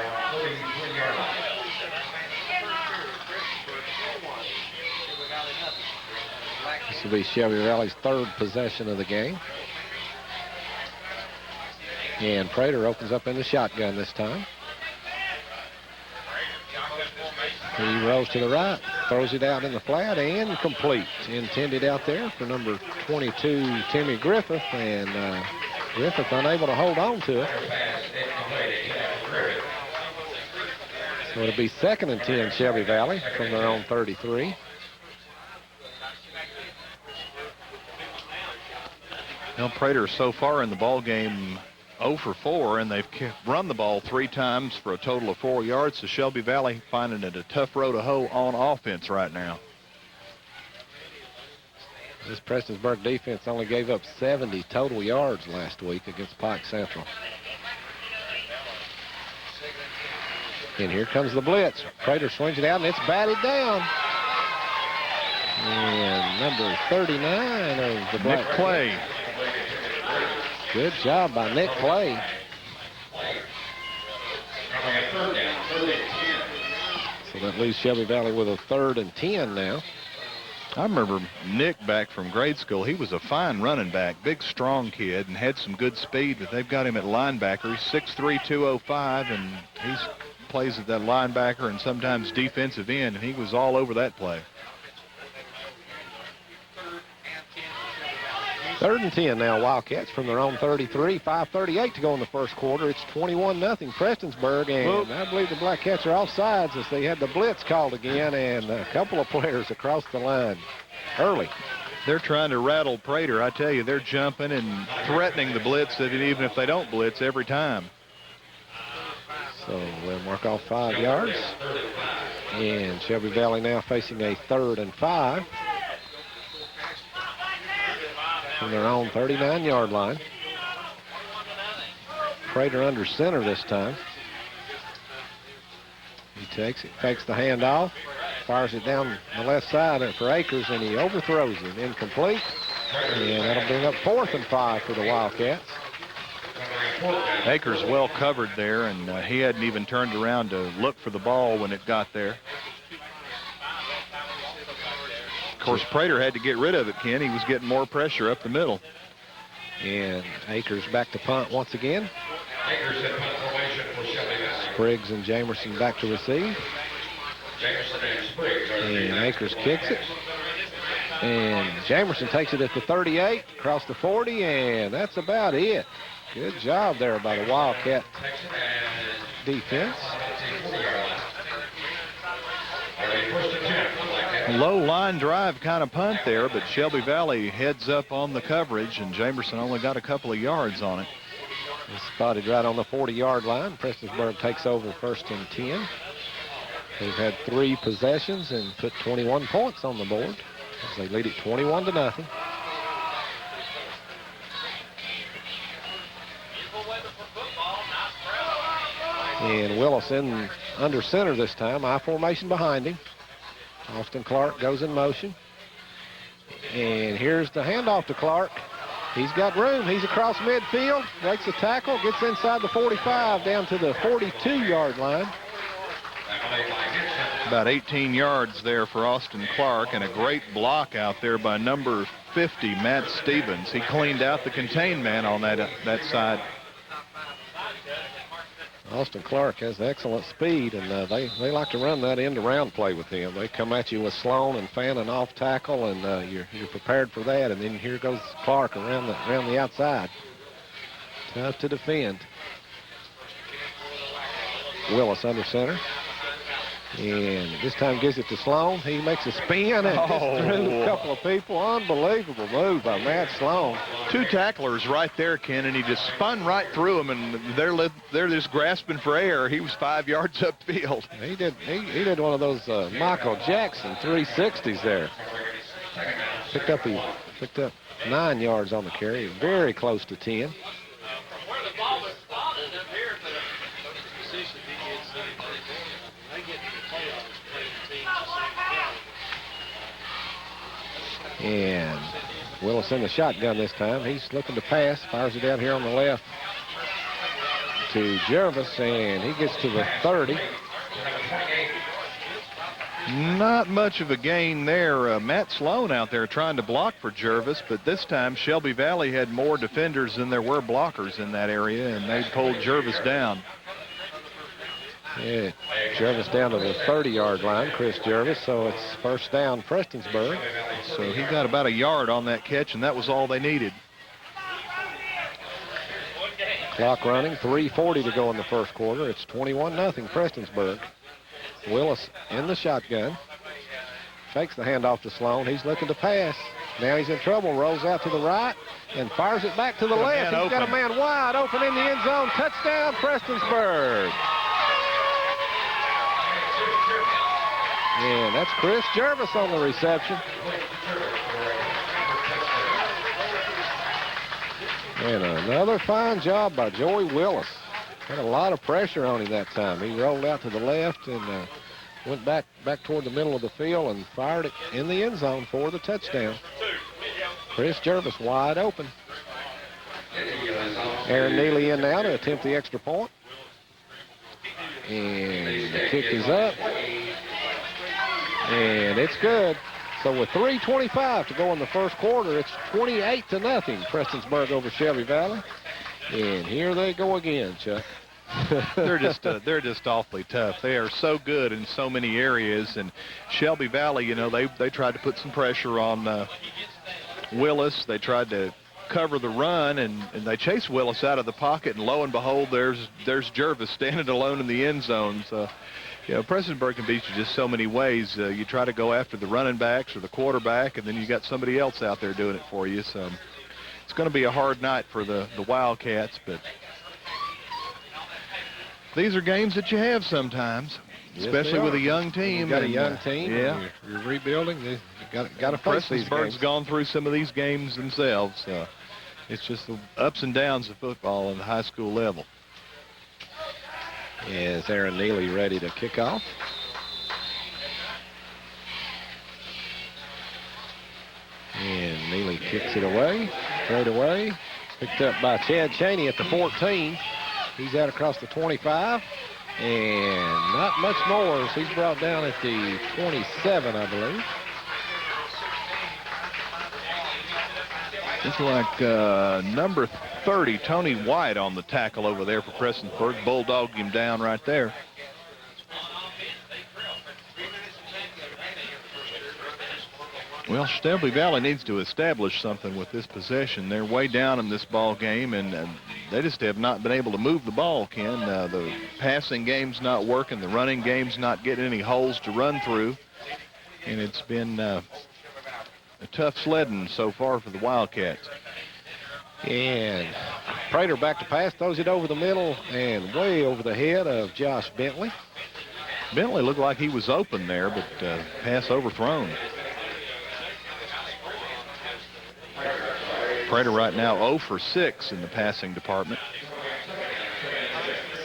This will be Shelby Valley's 3rd possession of the game. And Prater opens up in the shotgun this time. He rolls to the right, throws it out in the flat, and complete. Intended out there for number 22, Timmy Griffith, and Griffith unable to hold on to it. So it'll be 2nd and 10, Shelby Valley from their own 33. Now, Prater so far in the ball game 0 for 4, and they've run the ball 3 times for a total of 4 yards. So Shelby Valley finding it a tough row to hoe on offense right now. This Prestonsburg defense only gave up 70 total yards last week against Pike Central. And here comes the blitz. Prater swings it out, and it's batted down. And number 39 of the Black Nick Clay. Good job by Nick Clay. So that leaves Shelby Valley with a 3rd and 10 now. I remember Nick back from grade school. He was a fine running back, big, strong kid, and had some good speed, but they've got him at linebacker. He's 6'3", 205, and he plays at that linebacker and sometimes defensive end, and he was all over that play. 3rd and 10 now, Wildcats from their own 33, 5:38 to go in the first quarter. It's 21-0 Prestonsburg, and I believe the Black Cats are offsides as they had the blitz called again, and a couple of players across the line early. They're trying to rattle Prater. I tell you, they're jumping and threatening the blitz, even if they don't blitz every time. So they'll mark off 5 yards, and Shelby Valley now facing a 3rd and 5. From their own 39-yard line. Prater under center this time. He takes it, fakes the handoff, fires it down the left side for Akers, and he overthrows it. Incomplete. And that'll bring up 4th and 5 for the Wildcats. Akers well covered there, and he hadn't even turned around to look for the ball when it got there. Of course, Prater had to get rid of it, Ken. He was getting more pressure up the middle. And Akers back to punt once again. Spriggs and Jamerson back to receive. And Akers kicks it. And Jamerson takes it at the 38, across the 40, and that's about it. Good job there by the Wildcat defense. Low line drive kind of punt there, but Shelby Valley heads up on the coverage, and Jamerson only got a couple of yards on it. It's spotted right on the 40-yard line. Prestonsburg takes over 1st and 10. They've had 3 possessions and put 21 points on the board as they lead it 21-0. And Willis in under center this time. I formation behind him. Austin Clark goes in motion. And here's the handoff to Clark. He's got room. He's across midfield. Breaks the tackle. Gets inside the 45 down to the 42-yard line. About 18 yards there for Austin Clark, and a great block out there by number 50, Matt Stevens. He cleaned out the contained man on that side. Austin Clark has excellent speed, and they like to run that end-around play with him. They come at you with Sloan and Fannin off tackle, and you're prepared for that. And then here goes Clark around the outside. Tough to defend. Willis under center. And this time gives it to Sloan. He makes a spin and through a couple of people. Unbelievable move by Matt Sloan. 2 tacklers right there, Ken, and he just spun right through them, and they're just grasping for air. He was 5 yards upfield. He did one of those Michael Jackson 360s there. Picked up 9 yards on the carry. Very close to 10. And Willis in the shotgun this time. He's looking to pass. Fires it out here on the left to Jervis, and he gets to the 30. Not much of a gain there. Matt Sloan out there trying to block for Jervis, but this time Shelby Valley had more defenders than there were blockers in that area, and they pulled Jervis down. Yeah, Jervis down to the 30-yard line, Chris Jervis, so it's first down Prestonsburg. So he got about a yard on that catch, and that was all they needed. Clock running, 3:40 to go in the first quarter. It's 21-0 Prestonsburg. Willis in the shotgun. Fakes the handoff to Sloan. He's looking to pass. Now he's in trouble, rolls out to the right, and fires it back to the left. He's got a man wide open in the end zone. Touchdown, Prestonsburg. And that's Chris Jervis on the reception. And another fine job by Joey Willis. Had a lot of pressure on him that time. He rolled out to the left and went back toward the middle of the field and fired it in the end zone for the touchdown. Chris Jervis wide open. Aaron Neely in now to attempt the extra point. And the kick is up. And it's good. So with 3:25 to go in the first quarter, it's 28-0. Prestonsburg over Shelby Valley. And here they go again, Chuck. they're just awfully tough. They are so good in so many areas. And Shelby Valley, you know, they tried to put some pressure on Willis. They tried to cover the run, and they chased Willis out of the pocket, and lo and behold, there's Jervis standing alone in the end zone. So, you know, Prestonsburg can beat you just so many ways. You try to go after the running backs or the quarterback, and then you got somebody else out there doing it for you. So it's going to be a hard night for the Wildcats, but these are games that you have sometimes, especially with a young team. You've got a young team. Yeah, you're rebuilding. You got to face these games. Prestonsburg's gone through some of these games themselves. It's just the ups and downs of football on the high school level. Is Aaron Neely ready to kick off? And Neely kicks it away, straight away. Picked up by Chad Cheney at the 14. He's out across the 25. And not much more as he's brought down at the 27, I believe. It's like number 30, Tony White, on the tackle over there for Prestonsburg. Bulldogged him down right there. Well, Shelby Valley needs to establish something with this possession. They're way down in this ball game, and they just have not been able to move the ball, Ken. The passing game's not working. The running game's not getting any holes to run through. And it's been a tough sledding so far for the Wildcats. And Prater back to pass, throws it over the middle and way over the head of Josh Bentley. Bentley looked like he was open there, but pass overthrown. Prater right now 0 for 6 in the passing department.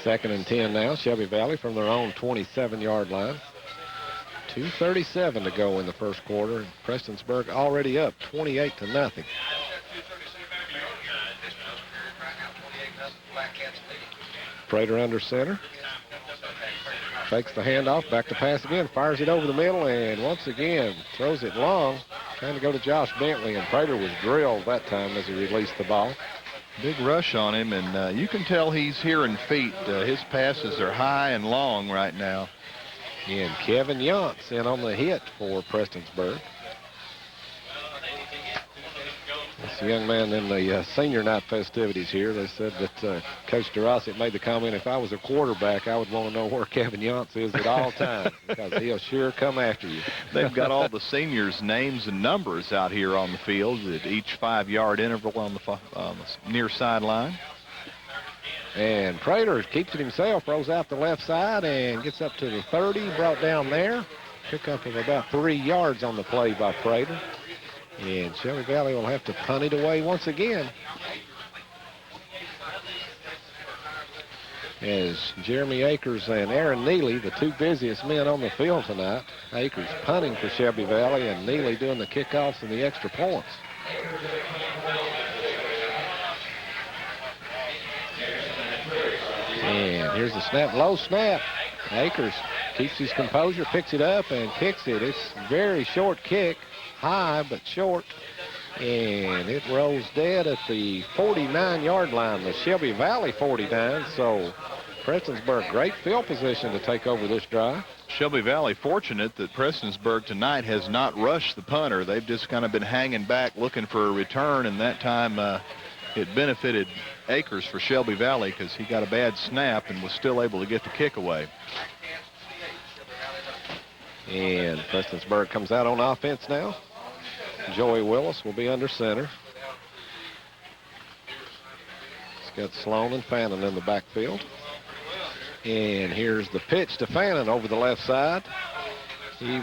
2nd and 10 now, Shelby Valley from their own 27-yard line. 2:37 to go in the first quarter, and Prestonsburg already up 28-0. Prater under center. Fakes the handoff, back to pass again, fires it over the middle, and once again throws it long, trying to go to Josh Bentley, and Prater was drilled that time as he released the ball. Big rush on him, and you can tell he's hearing feet. His passes are high and long right now. And Kevin Yantz in on the hit for Prestonsburg. That's the young man in the senior night festivities here. They said that Coach DeRossi made the comment, if I was a quarterback, I would want to know where Kevin Yantz is at all times because he'll sure come after you. They've got all the seniors' names and numbers out here on the field at each 5-yard interval on the near sideline. And Prater keeps it himself, rolls out the left side and gets up to the 30, brought down there. Pickup of about 3 yards on the play by Prater. And Shelby Valley will have to punt it away once again. As Jeremy Akers and Aaron Neely, the two busiest men on the field tonight. Akers punting for Shelby Valley and Neely doing the kickoffs and the extra points. And here's the snap, low snap. Akers keeps his composure, picks it up and kicks it. It's a very short kick, high but short. And it rolls dead at the 49-yard line, the Shelby Valley 49. So Prestonsburg, great field position to take over this drive. Shelby Valley fortunate that Prestonsburg tonight has not rushed the punter. They've just kind of been hanging back looking for a return, and that time it benefited Akers for Shelby Valley because he got a bad snap and was still able to get the kick away. And Prestonsburg comes out on offense now. Joey Willis will be under center. He's got Sloan and Fannin in the backfield. And here's the pitch to Fannin over the left side. He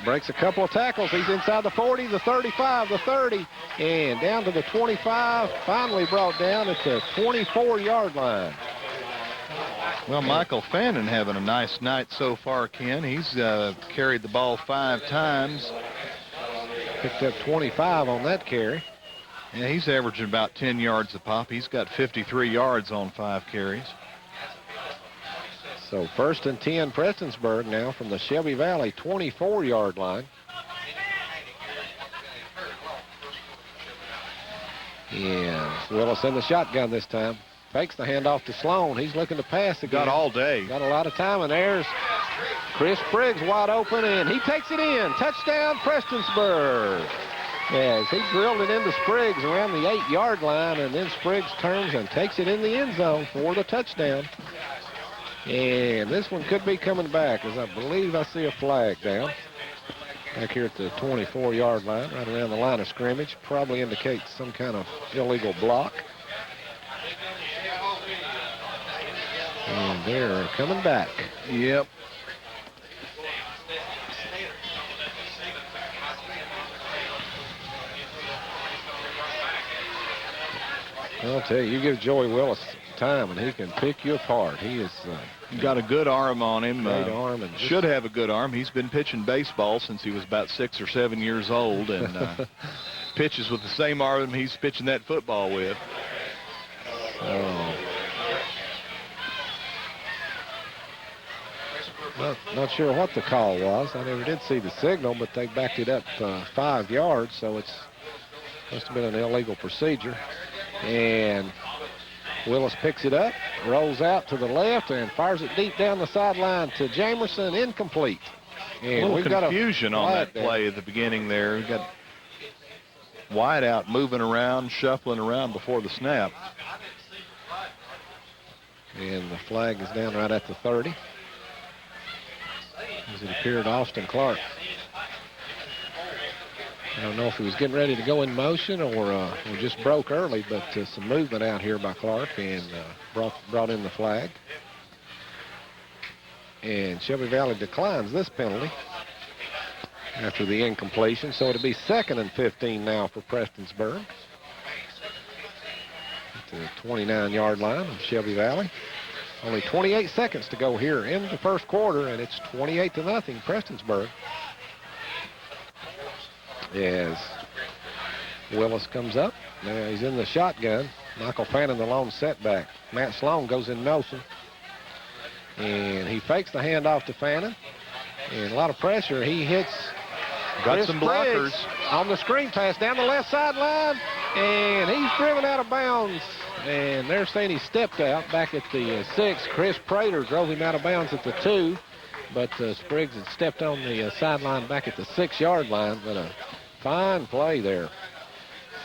breaks a couple of tackles. He's inside the 40, the 35, the 30, and down to the 25. Finally brought down at the 24-yard line. Well, Michael Fannin having a nice night so far, Ken. He's carried the ball 5 times. Picked up 25 on that carry. Yeah, he's averaging about 10 yards a pop. He's got 53 yards on 5 carries. So 1st and 10 Prestonsburg now from the Shelby Valley 24-yard line. And Willis in the shotgun this time. Fakes the handoff to Sloan. He's looking to pass again. Got all day. Got a lot of time, and there's Chris Spriggs wide open, and he takes it in. Touchdown, Prestonsburg. As he drilled it into Spriggs around the 8-yard line, and then Spriggs turns and takes it in the end zone for the touchdown. And this one could be coming back, as I believe I see a flag down back here at the 24-yard line, right around the line of scrimmage. Probably indicates some kind of illegal block. And they're coming back. Yep. I'll tell you, you give Joey Willis time, and he can pick you apart. He is got a good arm on him. Great arm, and should have a good arm. He's been pitching baseball since he was about 6 or 7 years old, and pitches with the same arm he's pitching that football with. Not sure what the call was. I never did see the signal, but they backed it up 5 yards, so it's must have been an illegal procedure. And Willis picks it up, rolls out to the left, and fires it deep down the sideline to Jamerson, incomplete. And A little we've got confusion on that play at the beginning there. We got wide out moving around, shuffling around before the snap. And the flag is down right at the 30. As it appeared Austin Clark. I don't know if he was getting ready to go in motion or just broke early, but some movement out here by Clark, and brought in the flag. And Shelby Valley declines this penalty after the incompletion, so it'll be 2nd and 15 now for Prestonsburg. At the 29-yard line of Shelby Valley. Only 28 seconds to go here in the first quarter, and it's 28-0 Prestonsburg. As Willis comes up. Now he's in the shotgun. Michael Fannin, the lone setback. Matt Sloan goes in motion. And he fakes the handoff to Fannin. And a lot of pressure. He hits Got some blockers on the screen pass down the left sideline. And he's driven out of bounds. And they're saying he stepped out back at the 6. Chris Prater drove him out of bounds at the 2. But Spriggs had stepped on the sideline back at the 6-yard line. But a fine play there.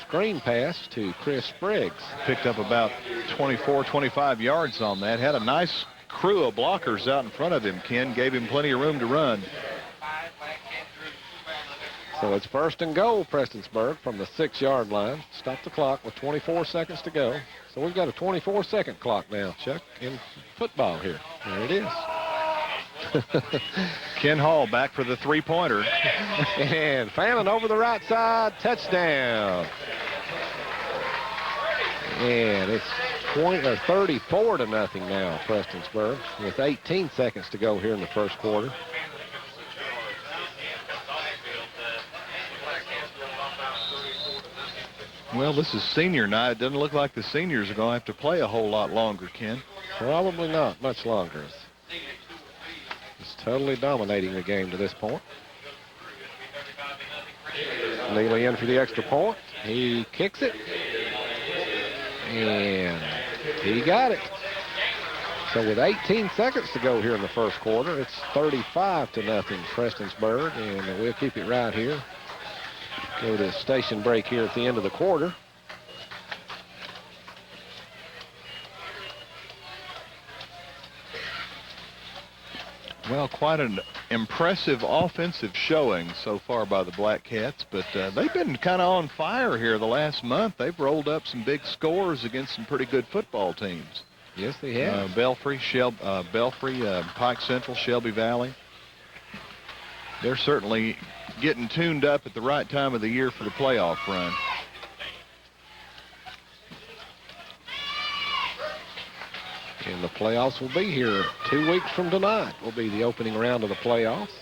Screen pass to Chris Spriggs. Picked up about 24, 25 yards on that. Had a nice crew of blockers out in front of him, Ken. Gave him plenty of room to run. So it's 1st and goal, Prestonsburg, from the 6-yard line. Stop the clock with 24 seconds to go. So we've got a 24-second clock now, Chuck, in football here. There it is. Ken Hall back for the 3-pointer. And Fannin over the right side, touchdown. And it's 34-0 now, Prestonsburg, with 18 seconds to go here in the first quarter. Well, this is senior night. It doesn't look like the seniors are going to have to play a whole lot longer, Ken. Probably not much longer. It's totally dominating the game to this point. Neely in for the extra point. He kicks it. And he got it. So with 18 seconds to go here in the first quarter, it's 35-0 Prestonsburg. And we'll keep it right here. Go to station break here at the end of the quarter. Well, quite an impressive offensive showing so far by the Black Cats, but they've been kind of on fire here the last month. They've rolled up some big scores against some pretty good football teams. Yes, they have. Belfry, Pike Central, Shelby Valley. they're certainly getting tuned up at the right time of the year for the playoff run. And the playoffs will be here 2 weeks from tonight. Will be the opening round of the playoffs.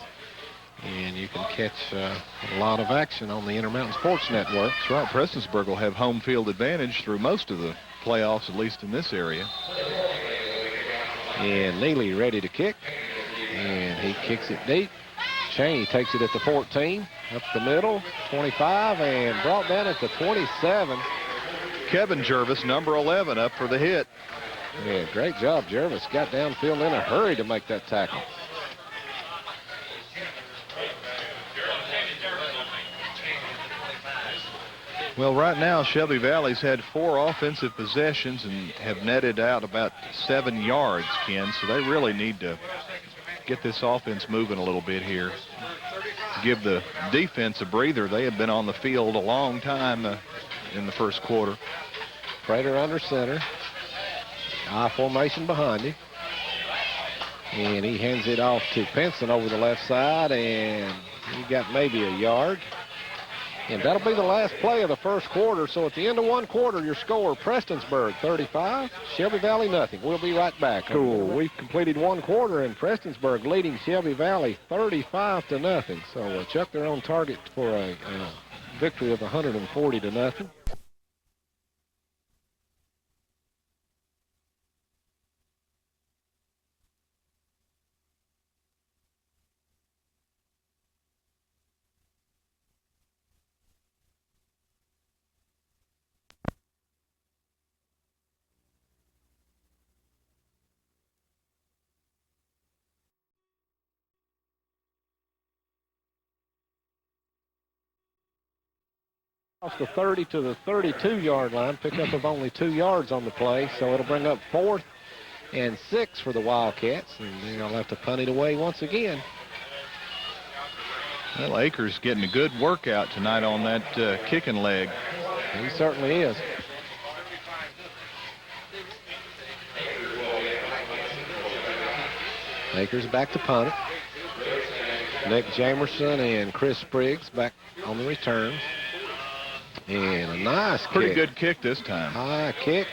And you can catch a lot of action on the Intermountain Sports Network. That's right. Prestonsburg will have home field advantage through most of the playoffs, at least in this area. And Neely ready to kick. And he kicks it deep. Cheney takes it at the 14, up the middle, 25, and brought down at the 27. Kevin Jervis, number 11, up for the hit. Yeah, great job. Jervis got downfield in a hurry to make that tackle. Well, right now, Shelby Valley's had 4 offensive possessions and have netted out about 7 yards, Ken, so they really need to get this offense moving a little bit here. Give the defense a breather. They have been on the field a long time in the first quarter. Prater under center. I formation behind him. And he hands it off to Pinson over the left side, and he got maybe a yard. And that'll be the last play of the first quarter. So at the end of one quarter, your score, Prestonsburg 35, Shelby Valley nothing. We'll be right back. Cool. We've completed one quarter, and Prestonsburg leading Shelby Valley 35-0. So Chuck, they're on target for a victory of 140-0. Off the 30 to the 32-yard line, pickup of only 2 yards on the play, so it'll bring up 4th and 6 for the Wildcats, and they'll have to punt it away once again. Well, Akers getting a good workout tonight on that kicking leg. He certainly is. Akers back to punt it. Nick Jamerson and Chris Spriggs back on the returns. And a nice Pretty kick. good kick this time. High kick.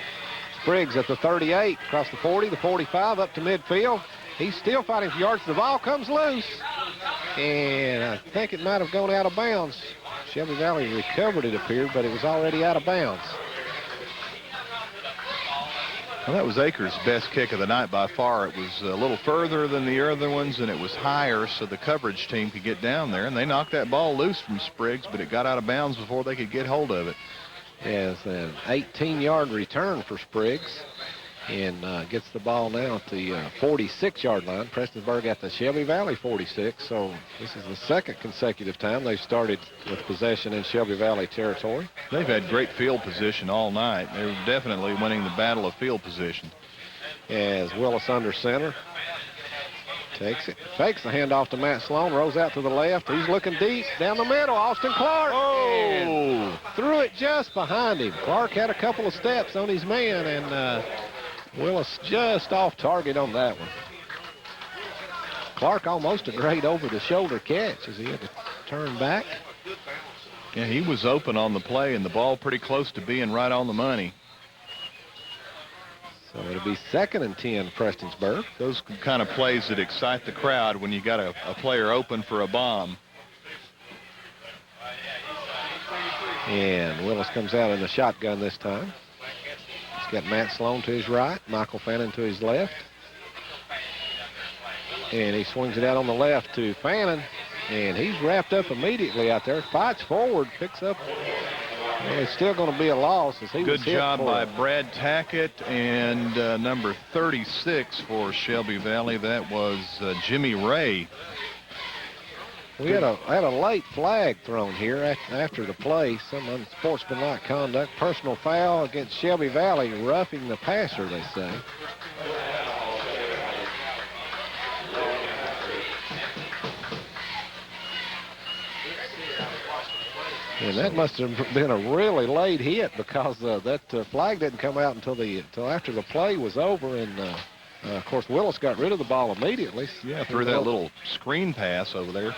Spriggs at the 38, across the 40, the 45, up to midfield. He's still fighting for yards. The ball comes loose. And I think it might have gone out of bounds. Shelby Valley recovered, it appeared, but it was already out of bounds. Well, that was Akers' best kick of the night by far. It was a little further than the other ones, and it was higher so the coverage team could get down there. And they knocked that ball loose from Spriggs, but it got out of bounds before they could get hold of it. Yes, an 18-yard return for Spriggs. And gets the ball now at the 46-yard line. Prestonsburg at the Shelby Valley 46. So this is the second consecutive time they've started with possession in Shelby Valley territory. They've had great field position all night. They're definitely winning the battle of field position. As Willis under center. Takes it. Fakes the handoff to Matt Sloan. Rolls out to the left. He's looking deep. Down the middle. Austin Clark. Oh! Threw it just behind him. Clark had a couple of steps on his man, and Willis just off target on that one. Clark almost a great over-the-shoulder catch as he had to turn back. Yeah, he was open on the play, and the ball pretty close to being right on the money. So it'll be 2nd and 10, Prestonsburg. Those kind of plays that excite the crowd when you got a player open for a bomb. And Willis comes out in the shotgun this time. He's got Matt Sloan to his right, Michael Fannin to his left. And he swings it out on the left to Fannin. And he's wrapped up immediately out there. Fights forward, picks up. And it's still going to be a loss as he was hit. Good job by Brad Tackett and number 36 for Shelby Valley. That was Jimmy Ray. We had a late flag thrown here after the play. Some unsportsmanlike conduct. Personal foul against Shelby Valley, roughing the passer, they say. And that must have been a really late hit because that flag didn't come out until after the play was over. And of course, Willis got rid of the ball immediately. Yeah, threw that little screen pass over there.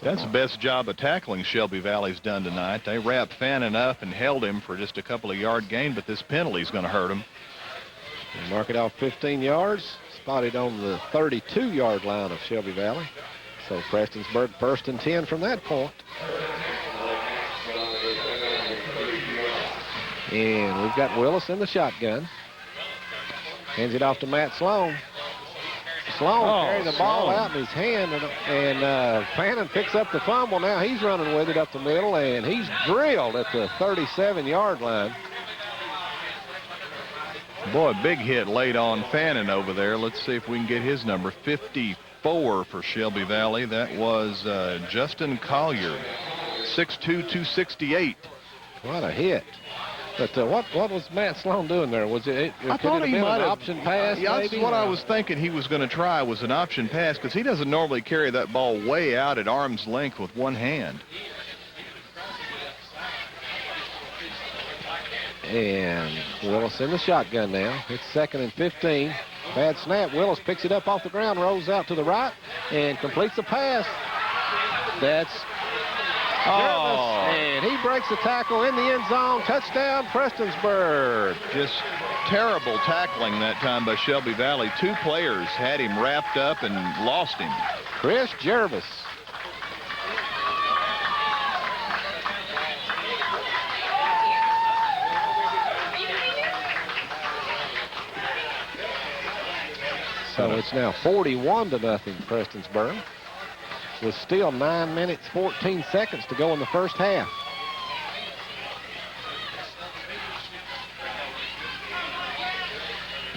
That's the best job of tackling Shelby Valley's done tonight. They wrapped Fannin up and held him for just a couple of yard gain, but this penalty is going to hurt him. They mark it off 15 yards, spotted on the 32-yard line of Shelby Valley. So Prestonsburg 1st and 10 from that point. And we've got Willis in the shotgun. Hands it off to Matt Sloan. Sloan carrying the ball out in his hand, and Fannin picks up the fumble. Now he's running with it up the middle, and he's drilled at the 37-yard line. Boy, big hit laid on Fannin over there. Let's see if we can get his number. 54 for Shelby Valley. That was Justin Collier, 6'2", 268. What a hit. But what was Matt Sloan doing there? Was it I thought he might an have option pass? Yeah, that's maybe? what I was thinking he was going to try, was an option pass, because he doesn't normally carry that ball way out at arm's length with one hand. And Willis in the shotgun now. It's 2nd and 15. Bad snap. Willis picks it up off the ground, rolls out to the right, and completes the pass. That's Jervis, and he breaks the tackle in the end zone. Touchdown, Prestonsburg. Just terrible tackling that time by Shelby Valley. 2 players had him wrapped up and lost him. Chris Jervis. So it's now 41-0 Prestonsburg, with still 9 minutes, 14 seconds to go in the first half.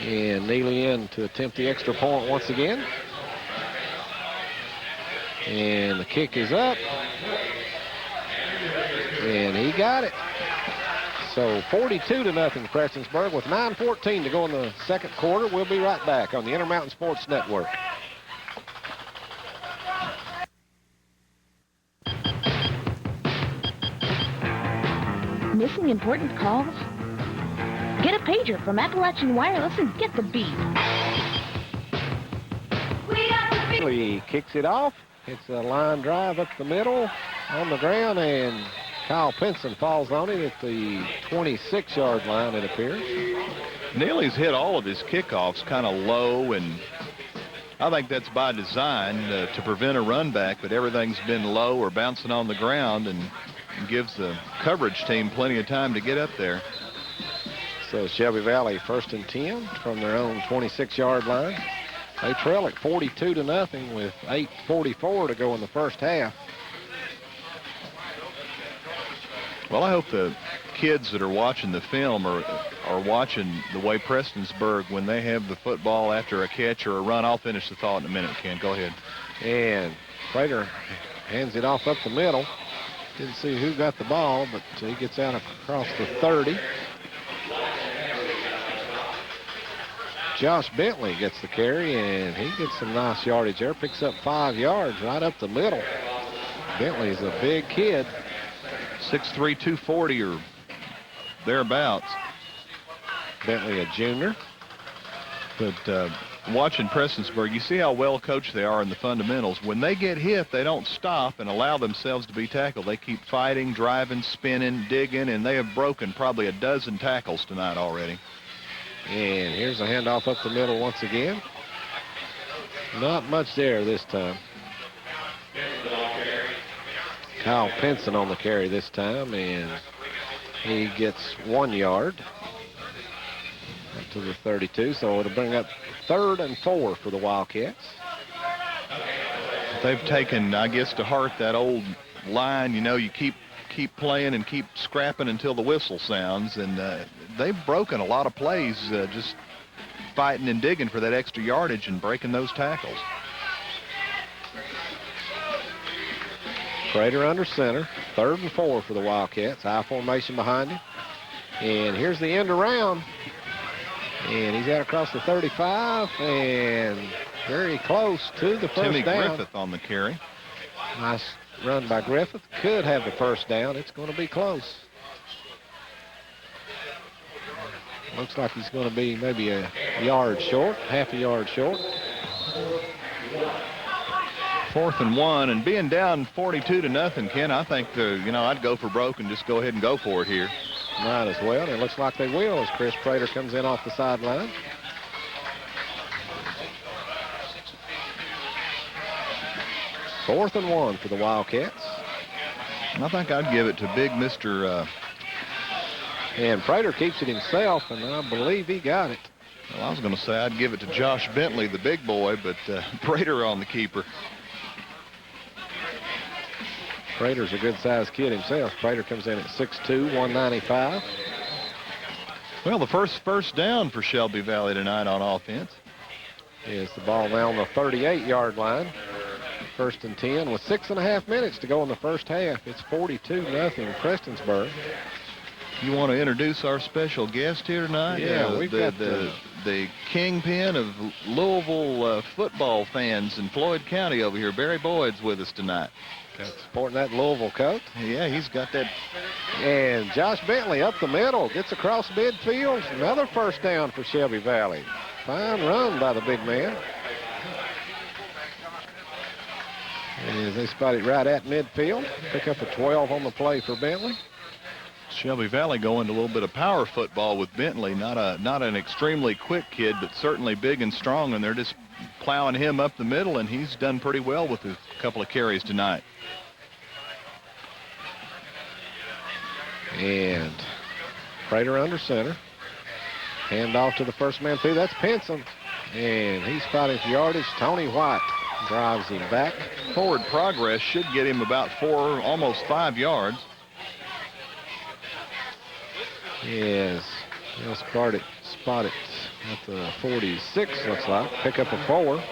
And Neely in to attempt the extra point once again. And the kick is up. And he got it. So 42-0 Prestonsburg with 9:14 to go in the second quarter. We'll be right back on the Intermountain Sports Network. Missing important calls? Get a pager from Appalachian Wireless and get the beat. He kicks it off. It's a line drive up the middle on the ground, and Kyle Pinson falls on it at the 26-yard line, it appears. Neely's hit all of his kickoffs kind of low, and I think that's by design to prevent a run back, but everything's been low or bouncing on the ground and gives the coverage team plenty of time to get up there. So Shelby Valley 1st and 10 from their own 26-yard line. They trail at 42-0 with 8:44 to go in the first half. Well, I hope the kids that are watching the film are watching the way Prestonsburg, when they have the football after a catch or a run. I'll finish the thought in a minute, Ken. Go ahead. And Prater hands it off up the middle. Didn't see who got the ball, but he gets out across the 30. Josh Bentley gets the carry, and he gets some nice yardage there. Picks up 5 yards right up the middle. Bentley's a big kid. 6'3", 240 or thereabouts. Bentley, a junior. But watching Prestonsburg, you see how well coached they are in the fundamentals. When they get hit, they don't stop and allow themselves to be tackled. They keep fighting, driving, spinning, digging, and they have broken probably a dozen tackles tonight already. And here's a handoff up the middle once again. Not much there this time. Kyle Pinson on the carry this time, and he gets 1 yard up to the 32, so it'll bring up 3rd and 4 for the Wildcats. They've taken, I guess, to heart that old line, you know, you keep playing and keep scrapping until the whistle sounds, and they've broken a lot of plays just fighting and digging for that extra yardage and breaking those tackles. Prater under center, 3rd and 4 for the Wildcats. High formation behind him. And here's the end around. And he's out across the 35 and very close to the first Timmy down. Griffith on the carry. Nice run by Griffith. Could have the first down. It's going to be close. Looks like he's going to be maybe a yard short, half a yard short. 4th and 1, and being down 42-0, Ken, I think I'd go for broke and just go ahead and go for it here. Might as well. It looks like they will as Chris Prater comes in off the sideline. Fourth and 1 for the Wildcats. I think I'd give it to big Mr. And Prater keeps it himself, and I believe he got it. Well, I was going to say I'd give it to Josh Bentley, the big boy, but Prater on the keeper. Prater's a good-sized kid himself. Prater comes in at 6'2", 195. Well, the first down for Shelby Valley tonight on offense. Is the ball now on the 38-yard line. 1st and 10 with 6.5 minutes to go in the first half. It's 42-0 Prestonsburg. You want to introduce our special guest here tonight? Yeah, we've got the kingpin of Louisville football fans in Floyd County over here. Barry Boyd's with us tonight. Sporting that Louisville coat. Yeah, he's got that. And Josh Bentley up the middle, gets across midfield. Another first down for Shelby Valley. Fine run by the big man. And they spot it right at midfield. Pick up a 12 on the play for Bentley. Shelby Valley going to a little bit of power football with Bentley. Not an extremely quick kid, but certainly big and strong, and they're just plowing him up the middle, and he's done pretty well with a couple of carries tonight. And Prater under center. Hand off to the first man through. That's Pinson. And he's fighting for yardage. Tony White drives him back. Forward progress should get him about 4, almost 5 yards. Yes, they'll spot it at the 46, looks like. Pick up a 4.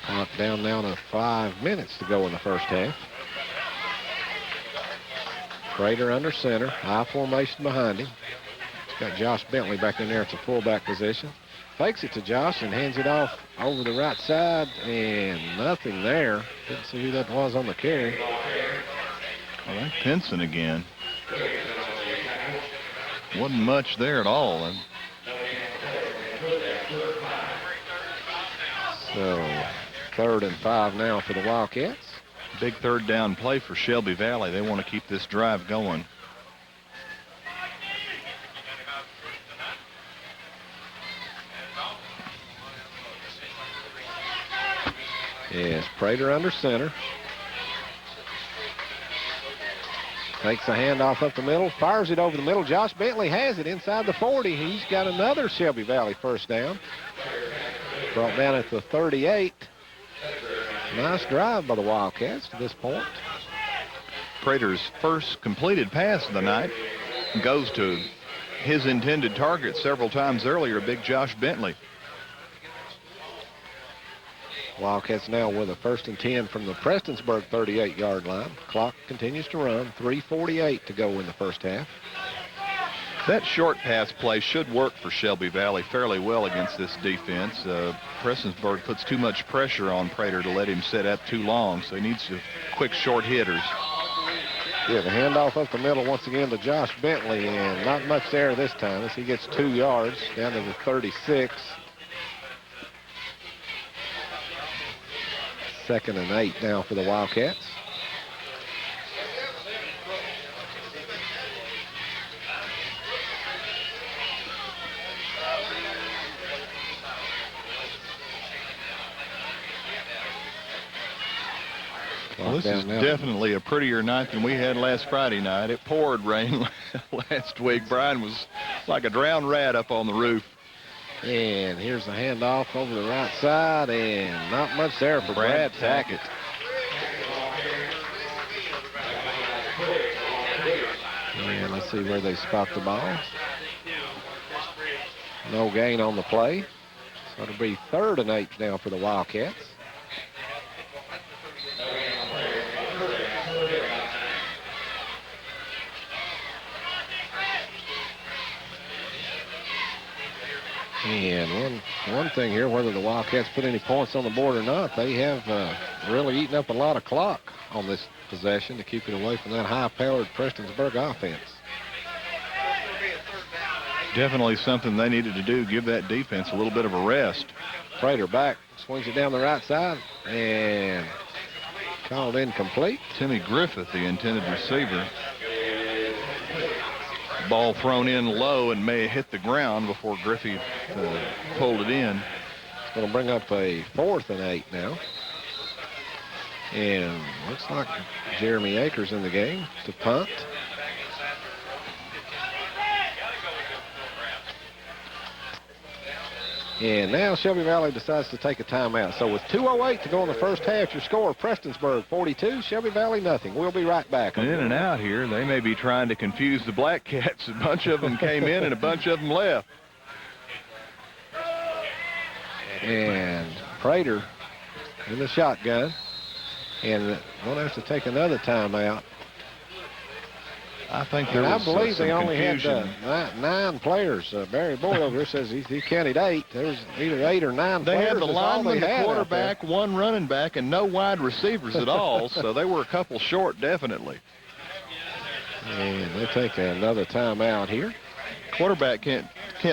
Clock down now to 5 minutes to go in the first half. Prater under center, high formation behind him. He's got Josh Bentley back in there at the fullback position. Fakes it to Josh and hands it off over the right side, and nothing there. Didn't see who that was on the carry. Well, that's Pinson again. Wasn't much there at all. So 3rd and 5 now for the Wildcats. Big 3rd down play for Shelby Valley. They want to keep this drive going. Yes, Prater under center. Takes a handoff up the middle, fires it over the middle. Josh Bentley has it inside the 40. He's got another Shelby Valley first down. Brought down at the 38. Nice drive by the Wildcats to this point. Prater's first completed pass of the night goes to his intended target several times earlier, big Josh Bentley. Wildcats now with a 1st and 10 from the Prestonsburg 38-yard line. Clock continues to run. 3:48 to go in the first half. That short pass play should work for Shelby Valley fairly well against this defense. Prestonsburg puts too much pressure on Prater to let him sit up too long, so he needs quick short hitters. Yeah, the handoff up the middle once again to Josh Bentley, and not much there this time as he gets 2 yards down to the 36. 2nd and 8 now for the Wildcats. Well, this is definitely a prettier night than we had last Friday night. It poured rain last week. Brian was like a drowned rat up on the roof. And here's the handoff over the right side, and not much there for Brad Tackett. And let's see where they spot the ball. No gain on the play. So it'll be 3rd and 8 now for the Wildcats. And one thing here, whether the Wildcats put any points on the board or not, they have really eaten up a lot of clock on this possession to keep it away from that high-powered Prestonsburg offense. Definitely something they needed to do, give that defense a little bit of a rest. Prater back, swings it down the right side, and called incomplete. Timmy Griffith, the intended receiver. Ball thrown in low and may have hit the ground before Griffith pulled it in. It's going to bring up a 4th and 8 now. And looks like Jeremy Akers in the game to punt. And now Shelby Valley decides to take a timeout. So with 2:08 to go in the first half, your score, Prestonsburg 42, Shelby Valley nothing. We'll be right back. In and out here, they may be trying to confuse the Black Cats. A bunch of them came in and a bunch of them left. And Prater in the shotgun. And we'll have to take another timeout. I think there and was I believe some they only confusion. had 9 players. Barry Boyd over here says he counted 8. There's either 8 or 9 They players. had the That's all lineman, they the had out quarterback, 1 running back, and no wide receivers at all. So they were a couple short, definitely. there. And they take another timeout here. Quarterback can't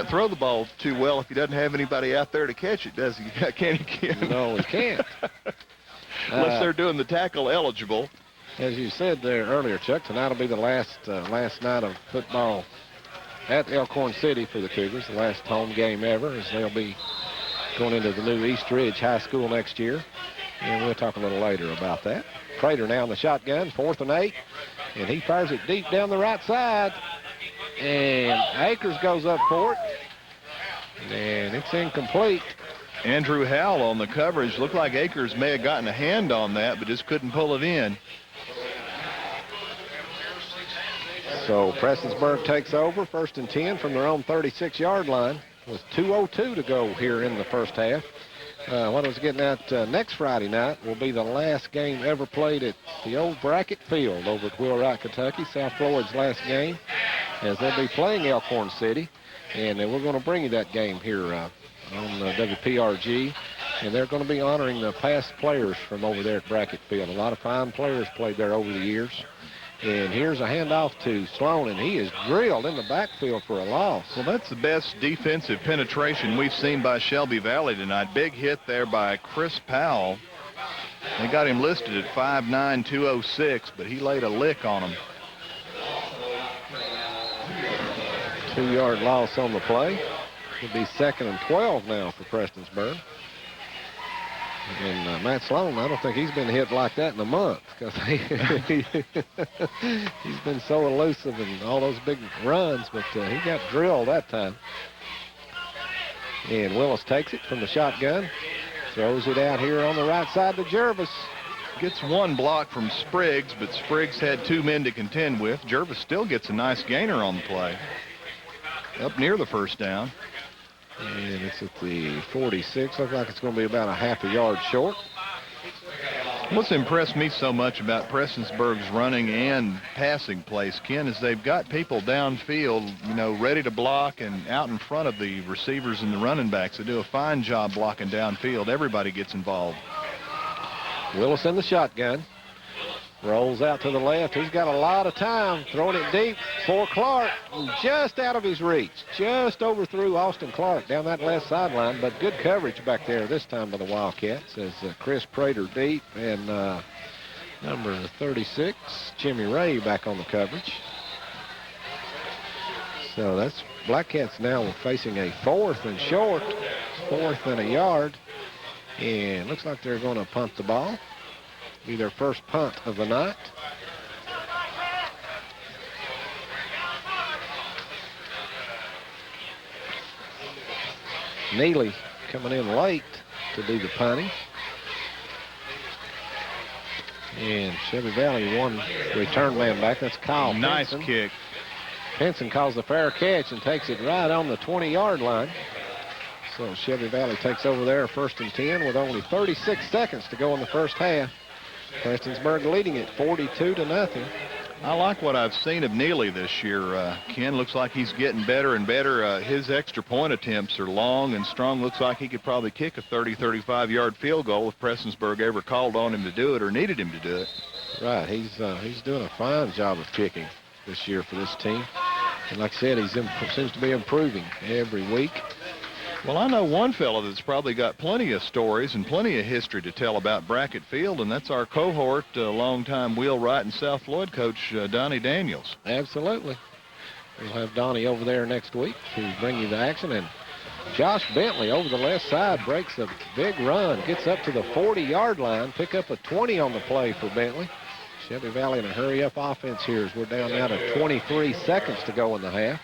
throw the ball too well if he doesn't have anybody out there to catch it, does he? Can he, Ken? No, he can't. Unless they're doing the tackle eligible. As you said there earlier, Chuck, tonight will be the last night of football at Elkhorn City for the Cougars, the last home game ever, as they'll be going into the new East Ridge High School next year. And we'll talk a little later about that. Prater now in the shotgun, 4th and 8, and he fires it deep down the right side. And Akers goes up for it, and it's incomplete. Andrew Howell on the coverage. Looked like Akers may have gotten a hand on that, but just couldn't pull it in. So Prestonsburg takes over, 1st and 10 from their own 36-yard line with 2:02 to go here in the first half. What I was getting at, next Friday night will be the last game ever played at the old Brackett Field over at Wheelwright, Kentucky, South Florida's last game, as they'll be playing Elkhorn City. And we're going to bring you that game here on WPRG. And they're going to be honoring the past players from over there at Brackett Field. A lot of fine players played there over the years. And here's a handoff to Sloan, and he is drilled in the backfield for a loss. Well, that's the best defensive penetration we've seen by Shelby Valley tonight. Big hit there by Chris Powell. They got him listed at 5'9", 206, but he laid a lick on him. 2-yard loss on the play. It'll be 2nd and 12 now for Prestonsburg. And Matt Sloan, I don't think he's been hit like that in a month, because he's been so elusive in all those big runs, but he got drilled that time. And Willis takes it from the shotgun, throws it out here on the right side to Jervis. Gets 1 block from Spriggs, but Spriggs had 2 men to contend with. Jervis still gets a nice gainer on the play. Up near the first down. And it's at the 46. Looks like it's going to be about a half a yard short. What's impressed me so much about Prestonsburg's running and passing plays, Ken, is they've got people downfield, ready to block and out in front of the receivers and the running backs. They do a fine job blocking downfield. Everybody gets involved. Willis in the shotgun. Rolls out to the left. He's got a lot of time. Throwing it deep for Clark. Just out of his reach. Just overthrew Austin Clark down that left sideline. But good coverage back there this time by the Wildcats as Chris Prater deep and number 36, Jimmy Ray back on the coverage. So that's Blackcats now facing a 4th and short. 4th and a yard. And looks like they're going to punt the ball. Be their first punt of the night. Neely coming in late to do the punting. And Shelby Valley one return man back. That's Kyle Nice Pinson. kick. Pinson calls the fair catch and takes it right on the 20-yard line. So Shelby Valley takes over there, 1st and 10 with only 36 seconds to go in the first half. Prestonsburg leading it 42-0. I like what I've seen of Neely this year. Ken, looks like he's getting better and better. His extra point attempts are long and strong. Looks like he could probably kick a 30, 35-yard field goal if Prestonsburg ever called on him to do it or needed him to do it. Right, he's doing a fine job of kicking this year for this team. And like I said, he seems to be improving every week. Well, I know one fellow that's probably got plenty of stories and plenty of history to tell about Brackett Field, and that's our cohort, longtime wheelwright and South Floyd coach, Donnie Daniels. Absolutely. We'll have Donnie over there next week to bring you the action. And Josh Bentley over the left side breaks a big run, gets up to the 40-yard line, pick up a 20 on the play for Bentley. Shelby Valley in a hurry-up offense here as we're down now to 23 seconds to go in the half.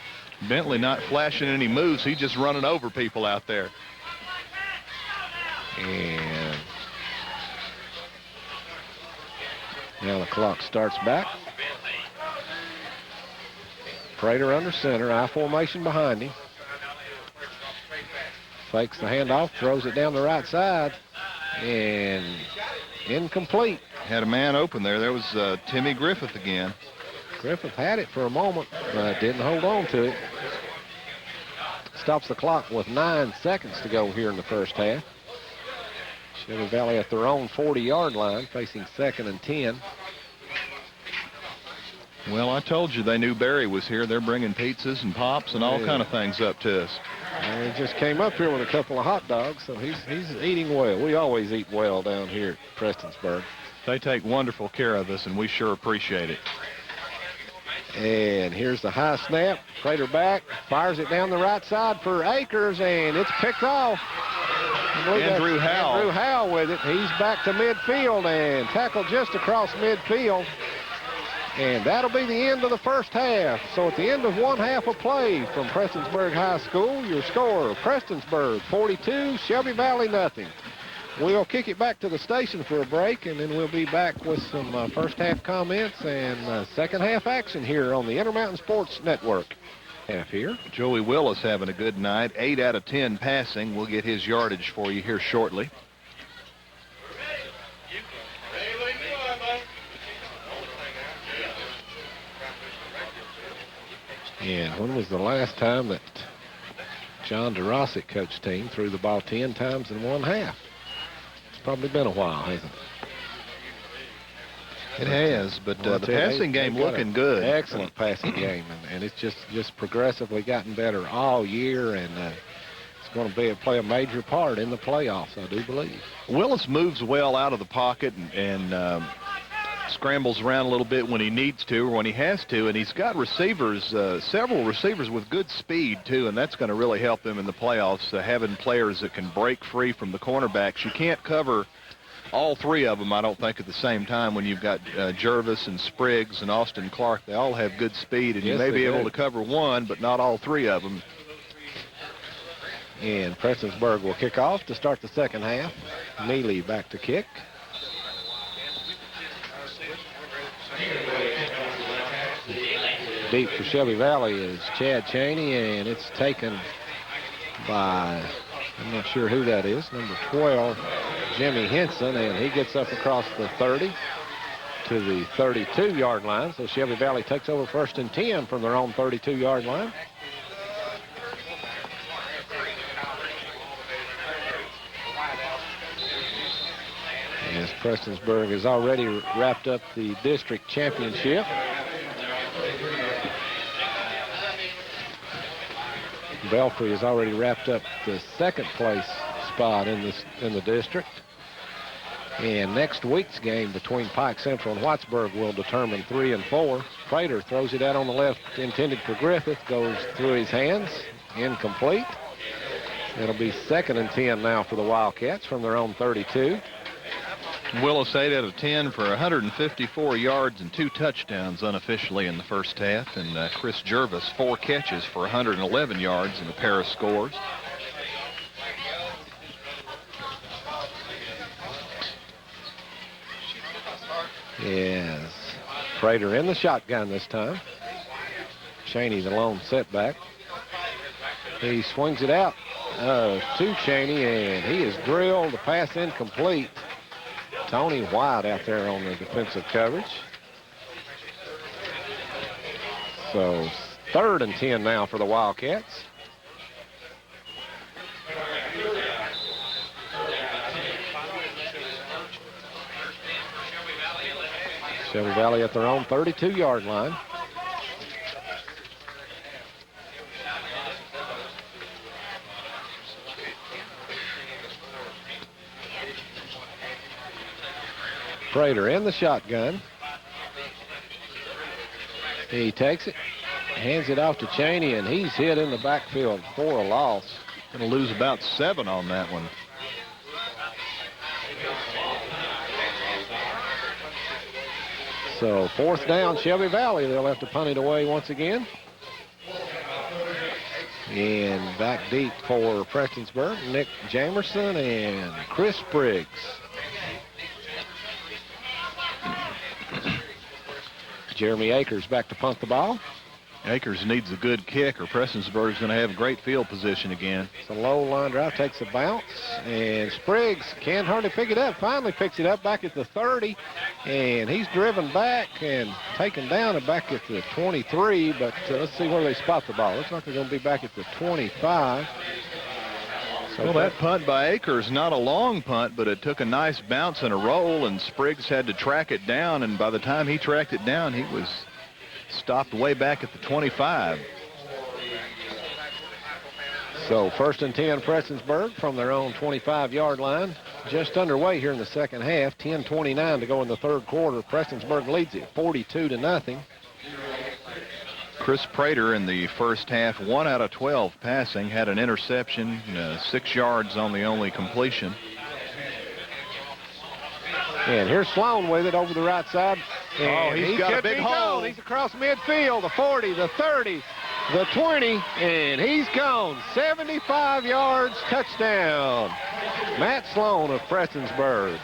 Bentley not flashing any moves. He's just running over people out there. And now the clock starts back. Prater under center, I formation behind him. Fakes the handoff, throws it down the right side, and incomplete. Had a man open there. There was Timmy Griffith again. Griffith had it for a moment, but didn't hold on to it. Stops the clock with 9 seconds to go here in the first half. Shelby Valley at their own 40-yard line, facing 2nd and 10. Well, I told you they knew Barry was here. They're bringing pizzas and pops and all kind of things up to us. And he just came up here with a couple of hot dogs, so he's eating well. We always eat well down here at Prestonsburg. They take wonderful care of us, and we sure appreciate it. And here's the high snap. Prater back, fires it down the right side for Akers, and it's picked off. Andrew Howell. Andrew Howell with it. He's back to midfield and tackled just across midfield. And that'll be the end of the first half. So at the end of one half of play from Prestonsburg High School, your score, Prestonsburg 42, Shelby Valley nothing. We'll kick it back to the station for a break, and then we'll be back with some first half comments and second half action here on the Intermountain Sports Network. Half here. Joey Willis having a good night. 8 out of 10 passing. We'll get his yardage for you here shortly. And when was the last time that John DeRossick coached team threw the ball 10 times in one half? It's probably been a while, hasn't it? It has, but the passing game looking good. Excellent passing game, and it's just progressively gotten better all year, and it's going to play a major part in the playoffs, I do believe. Willis moves well out of the pocket and scrambles around a little bit when he needs to or when he has to, and he's got receivers, several receivers with good speed too, and that's going to really help them in the playoffs, having players that can break free from the cornerbacks. You can't cover all three of them, I don't think, at the same time when you've got Jervis and Spriggs and Austin Clark. They all have good speed, and you may be able to cover one, but not all three of them. And Prestonsburg will kick off to start the second half. Neely back to kick. Deep for Shelby Valley is Chad Cheney, and it's taken by, I'm not sure who that is, number 12, Jimmy Henson, and he gets up across the 30 to the 32-yard line. So Shelby Valley takes over 1st and 10 from their own 32-yard line. As Prestonsburg has already wrapped up the district championship. Belfry has already wrapped up the second place spot in the district. And next week's game between Pike Central and Whitesburg will determine 3 and 4. Prater throws it out on the left, intended for Griffith, goes through his hands, incomplete. It'll be 2nd and 10 now for the Wildcats from their own 32. Willis 8 out of 10 for 154 yards and 2 touchdowns unofficially in the first half. And Chris Jervis 4 catches for 111 yards in a pair of scores. Yes, Prater in the shotgun this time. Cheney the lone setback. He swings it out to Cheney, and he is drilled. The pass incomplete. Tony White out there on the defensive coverage. So 3rd and 10 now for the Wildcats. Shelby Valley at their own 32-yard line. Prater in the shotgun. He takes it, hands it off to Cheney, and he's hit in the backfield for a loss. Going to lose about 7 on that one. So 4th down, Shelby Valley. They'll have to punt it away once again. And back deep for Prestonsburg, Nick Jamerson and Chris Briggs. Jeremy Akers back to punt the ball. Akers needs a good kick, or Prestonsburg's going to have great field position again. It's a low line drive, takes a bounce, and Spriggs can't hardly pick it up. Finally picks it up back at the 30, and he's driven back and taken down and back at the 23, but let's see where they spot the ball. Looks like they're going to be back at the 25. So well, that punt by Akers, not a long punt, but it took a nice bounce and a roll, and Spriggs had to track it down, and by the time he tracked it down, he was stopped way back at the 25. So 1st and 10, Prestonsburg from their own 25-yard line. Just underway here in the second half. 10:29 to go in the third quarter. Prestonsburg leads it 42-0. Chris Prater in the first half, 1 out of 12 passing, had an interception, 6 yards on the only completion. And here's Sloan with it over the right side. And he's got a big hole. He's across midfield, the 40, the 30, the 20, and he's gone. 75 yards, touchdown. Matt Sloan of Prestonsburg.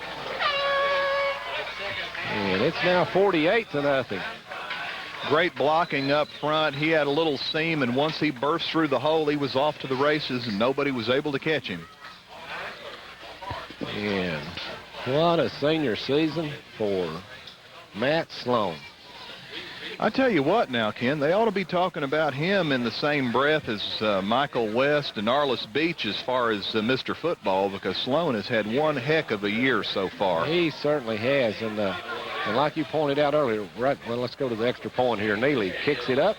And it's now 48-0. Great blocking up front. He had a little seam, and once he burst through the hole, he was off to the races, and nobody was able to catch him. And what a senior season for Matt Sloan. I tell you what now, Ken, they ought to be talking about him in the same breath as Michael West and Arliss Beach as far as Mr. Football, because Sloan has had one heck of a year so far. He certainly has, and like you pointed out earlier, right, well, let's go to the extra point here. Neely kicks it up,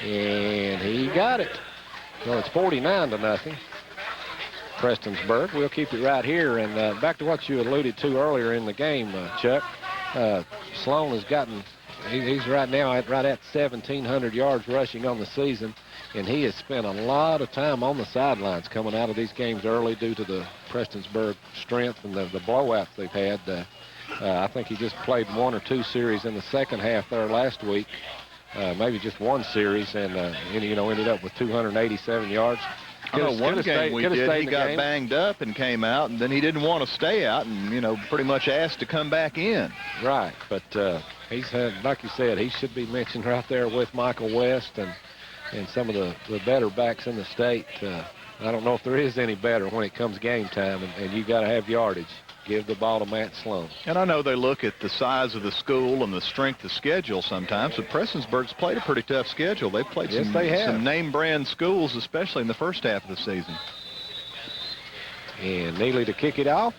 and he got it. So it's 49-0. Prestonsburg. We'll keep it right here, and back to what you alluded to earlier in the game, Chuck. Sloan has gotten, he's right now right at 1,700 yards rushing on the season, and he has spent a lot of time on the sidelines coming out of these games early due to the Prestonsburg strength and the blowouts they've had. I think he just played 1 or 2 series in the second half there last week, maybe just 1 series, and ended up with 287 yards. One game we did, he got banged up and came out, and then he didn't want to stay out and, pretty much asked to come back in. Right, but he's had, like you said, he should be mentioned right there with Michael West and some of the better backs in the state. I don't know if there is any better when it comes game time, and you got to have yardage. Give the ball to Matt Sloan. And I know they look at the size of the school and the strength of schedule sometimes, but Prestonsburg's played a pretty tough schedule. They've played some name brand schools, especially in the first half of the season. And Neely to kick it off.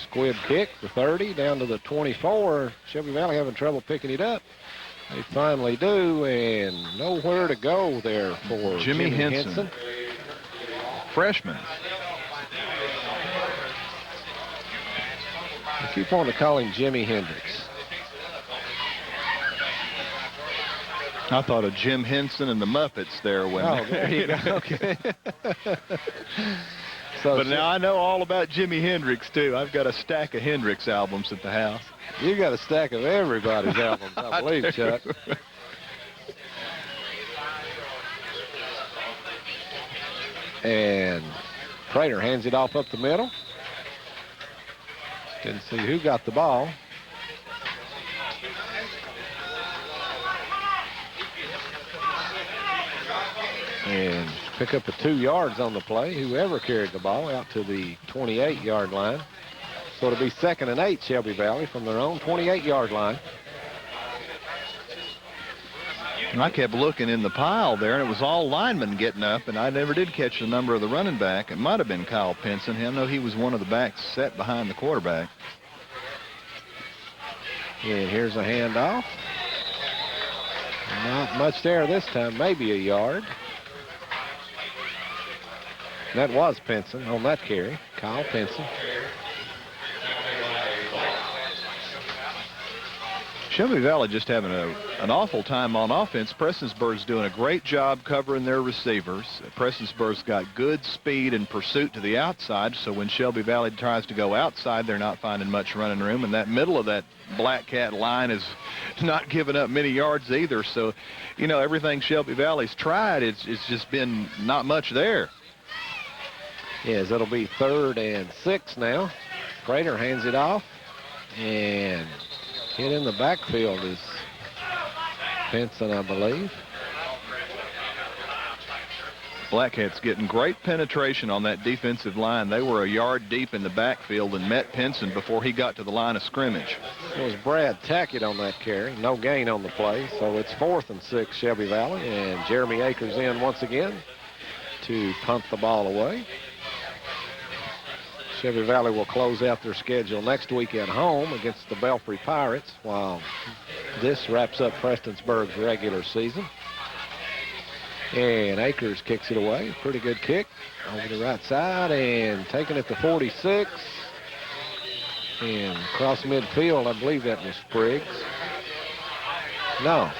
Squib kick, the 30, down to the 24. Shelby Valley having trouble picking it up. They finally do, and nowhere to go there for Jimmy Henson. Freshman. I keep wanting to call him Jimi Hendrix. I thought of Jim Henson and the Muppets there. There you go. Okay. But now I know all about Jimi Hendrix, too. I've got a stack of Hendrix albums at the house. You got a stack of everybody's albums, I believe, Chuck. And Prater hands it off up the middle. Didn't see who got the ball. And pick up 2 yards on the play. Whoever carried the ball out to the 28-yard line. So it'll be 2nd and 8, Shelby Valley, from their own 28-yard line. And I kept looking in the pile there, and it was all linemen getting up, and I never did catch the number of the running back. It might have been Kyle Pinson. I know he was one of the backs set behind the quarterback. And here's a handoff. Not much there this time, maybe a yard. That was Pinson on that carry, Kyle Pinson. Shelby Valley just having an awful time on offense. Prestonsburg's doing a great job covering their receivers. Prestonsburg's got good speed and pursuit to the outside, so when Shelby Valley tries to go outside, they're not finding much running room, and that middle of that Black Cat line is not giving up many yards either. So, you know, everything Shelby Valley's tried, it's just been not much there. Yes, it'll be 3rd and 6 now. Prater hands it off, and hit in the backfield is Pinson, I believe. Black Cat's getting great penetration on that defensive line. They were a yard deep in the backfield and met Pinson before he got to the line of scrimmage. It was Brad Tackett on that carry. No gain on the play, so it's 4th and 6 Shelby Valley, and Jeremy Akers in once again to punt the ball away. Shelby Valley will close out their schedule next week at home against the Belfry Pirates, while this wraps up Prestonsburg's regular season. And Akers kicks it away. Pretty good kick over the right side and taking it to 46. And across midfield, I believe that was Spriggs. No,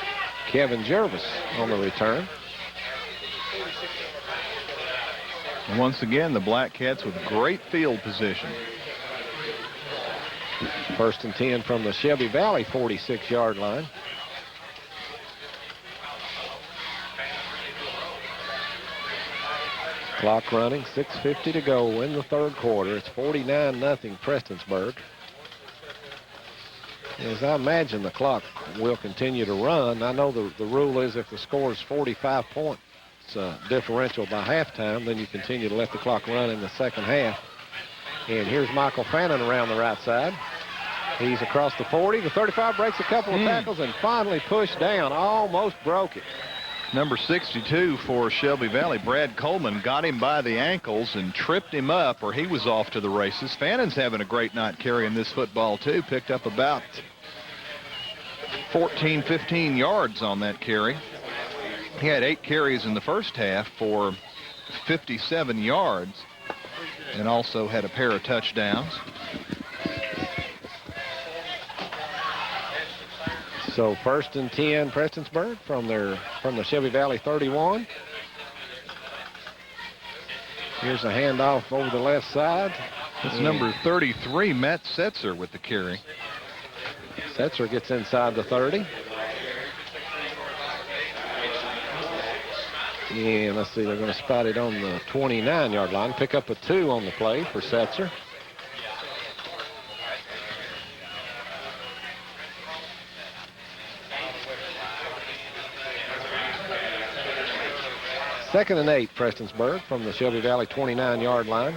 Kevin Jervis on the return. Once again, the Black Cats with great field position. 1st and 10 from the Shelby Valley 46-yard line. Clock running, 6:50 to go in the 3rd quarter. It's 49-0 Prestonsburg. As I imagine the clock will continue to run. I know the rule is if the score is 45 points differential by halftime, then you continue to let the clock run in the second half. And here's Michael Fannin around the right side. He's across the 40. The 35 breaks a couple of tackles and finally pushed down. Almost broke it. Number 62 for Shelby Valley, Brad Coleman, got him by the ankles and tripped him up, or he was off to the races. Fannin's having a great night carrying this football, too. Picked up about 14, 15 yards on that carry. He had 8 carries in the first half for 57 yards and also had a pair of touchdowns. So 1st and 10 Prestonsburg from the Shelby Valley 31. Here's a handoff over the left side. It's number 33, Matt Setzer, with the carry. Setzer gets inside the 30. And let's see, they're going to spot it on the 29-yard line. Pick up a 2 on the play for Setzer. Second and 8, Prestonsburg from the Shelby Valley 29-yard line.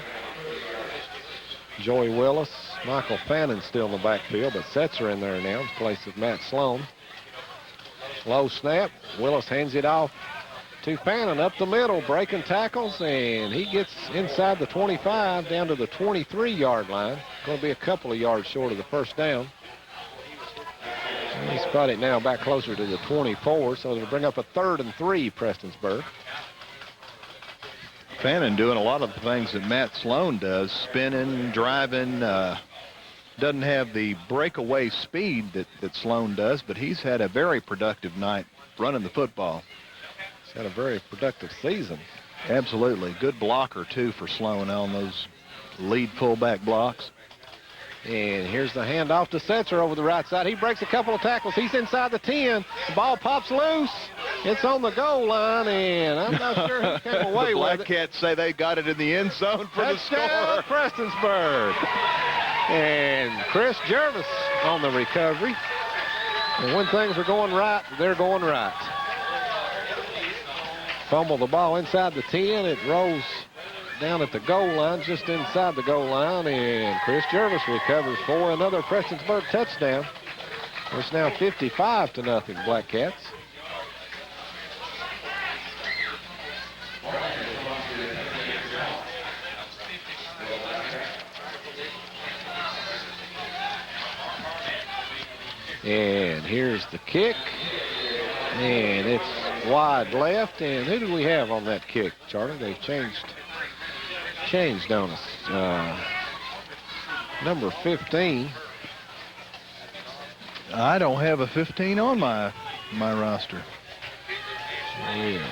Joey Willis, Michael Fannin still in the backfield, but Setzer in there now in place of Matt Sloan. Low snap. Willis hands it off to Fannin up the middle, breaking tackles, and he gets inside the 25 down to the 23-yard line. Going to be a couple of yards short of the first down. And he's spotted now back closer to the 24, so it'll bring up a 3rd and 3, Prestonsburg. Fannin doing a lot of the things that Matt Sloan does, spinning, driving, doesn't have the breakaway speed that Sloan does, but he's had a very productive night running the football. He's had a very productive season. Absolutely. Good blocker, too, for Sloan on those lead fullback blocks. And here's the handoff to Setzer over the right side. He breaks a couple of tackles. He's inside the 10. The ball pops loose. It's on the goal line, and I'm not sure who came away the with it. Black Cats say they got it in the end zone for the score. Prestonsburg. And Chris Jervis on the recovery. And when things are going right, they're going right. Fumble the ball inside the 10. It rolls down at the goal line, just inside the goal line, and Chris Jervis recovers for another Prestonsburg touchdown. It's now 55-0 Black Cats. And here's the kick, and it's wide left. And who do we have on that kick, Charlie? They've changed on us. Number 15. I don't have a 15 on my roster. Yeah.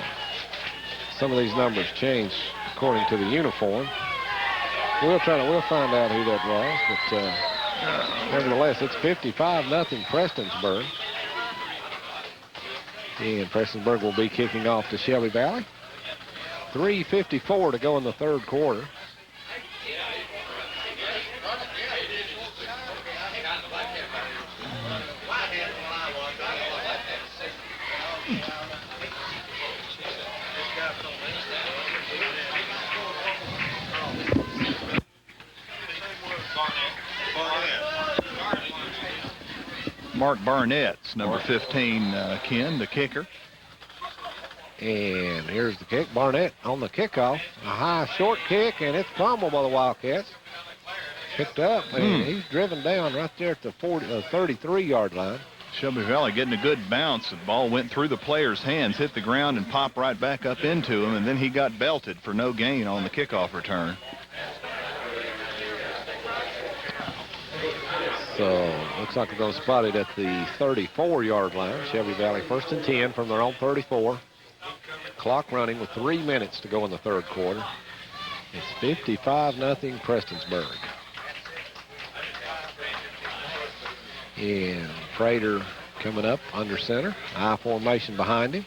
Some of these numbers change according to the uniform. We'll find out who that was, but nevertheless, it's 55-0 Prestonsburg. And Prestonsburg will be kicking off to Shelby Valley. 3:54 to go in the third quarter. Mark Barnett's number 15, Ken, the kicker. And here's the kick. Barnett on the kickoff. A high short kick, and it's fumbled by the Wildcats. Picked up, and he's driven down right there at the 33-yard line. Shelby Valley getting a good bounce. The ball went through the player's hands, hit the ground, and popped right back up into him, and then he got belted for no gain on the kickoff return. So looks like they're going to spot it at the 34-yard line. Shelby Valley 1st and 10 from their own 34. Clock running with 3 minutes to go in the third quarter. It's 55-0 Prestonsburg. And Prater coming up under center. I formation behind him.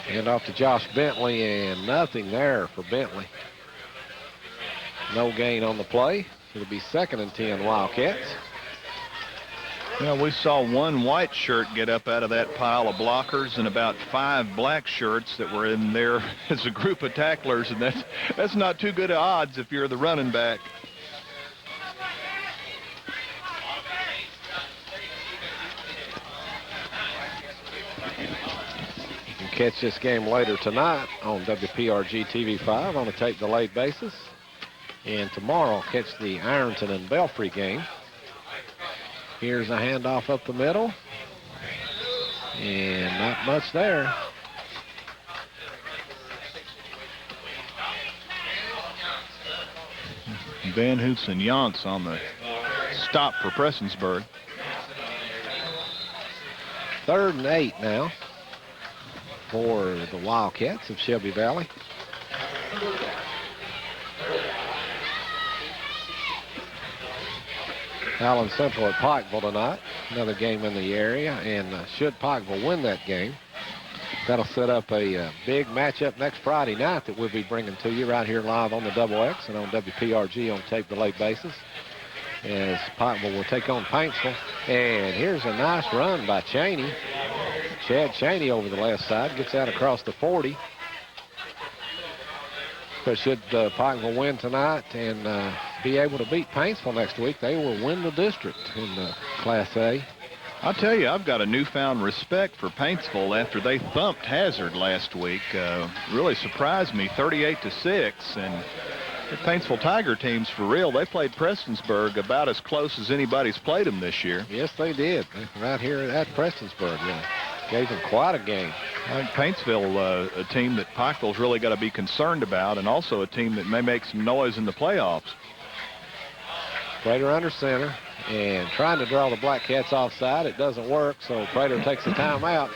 Hand off to Josh Bentley, and nothing there for Bentley. No gain on the play. It'll be 2nd and 10 Wildcats. Yeah, we saw one white shirt get up out of that pile of blockers and about 5 black shirts that were in there as a group of tacklers, and that's not too good odds if you're the running back. You can catch this game later tonight on WPRG TV5 on a tape delayed basis. And tomorrow, catch the Ironton and Belfry game. Here's a handoff up the middle. And not much there. Van Hoots and Yonks on the stop for Prestonsburg. 3rd and 8 now for the Wildcats of Shelby Valley. Allen Central at Pikeville tonight. Another game in the area, and should Pikeville win that game, that'll set up a big matchup next Friday night that we'll be bringing to you right here live on the Double X and on WPRG on tape delayed basis, as Pikeville will take on Paintsville. And here's a nice run by Cheney. Chad Cheney over the left side, gets out across the 40. But should Pikeville win tonight and be able to beat Paintsville next week, they will win the district in Class A. I'll tell you, I've got a newfound respect for Paintsville after they thumped Hazard last week. Really surprised me, 38-6. And the Paintsville Tiger team's for real. They played Prestonsburg about as close as anybody's played them this year. Yes, they did. Right here at Prestonsburg. Yeah. Gave them quite a game. I think Paintsville, a team that Pikeville's really got to be concerned about, and also a team that may make some noise in the playoffs. Prater under center and trying to draw the Black Cats offside. It doesn't work, so Prater takes the timeout.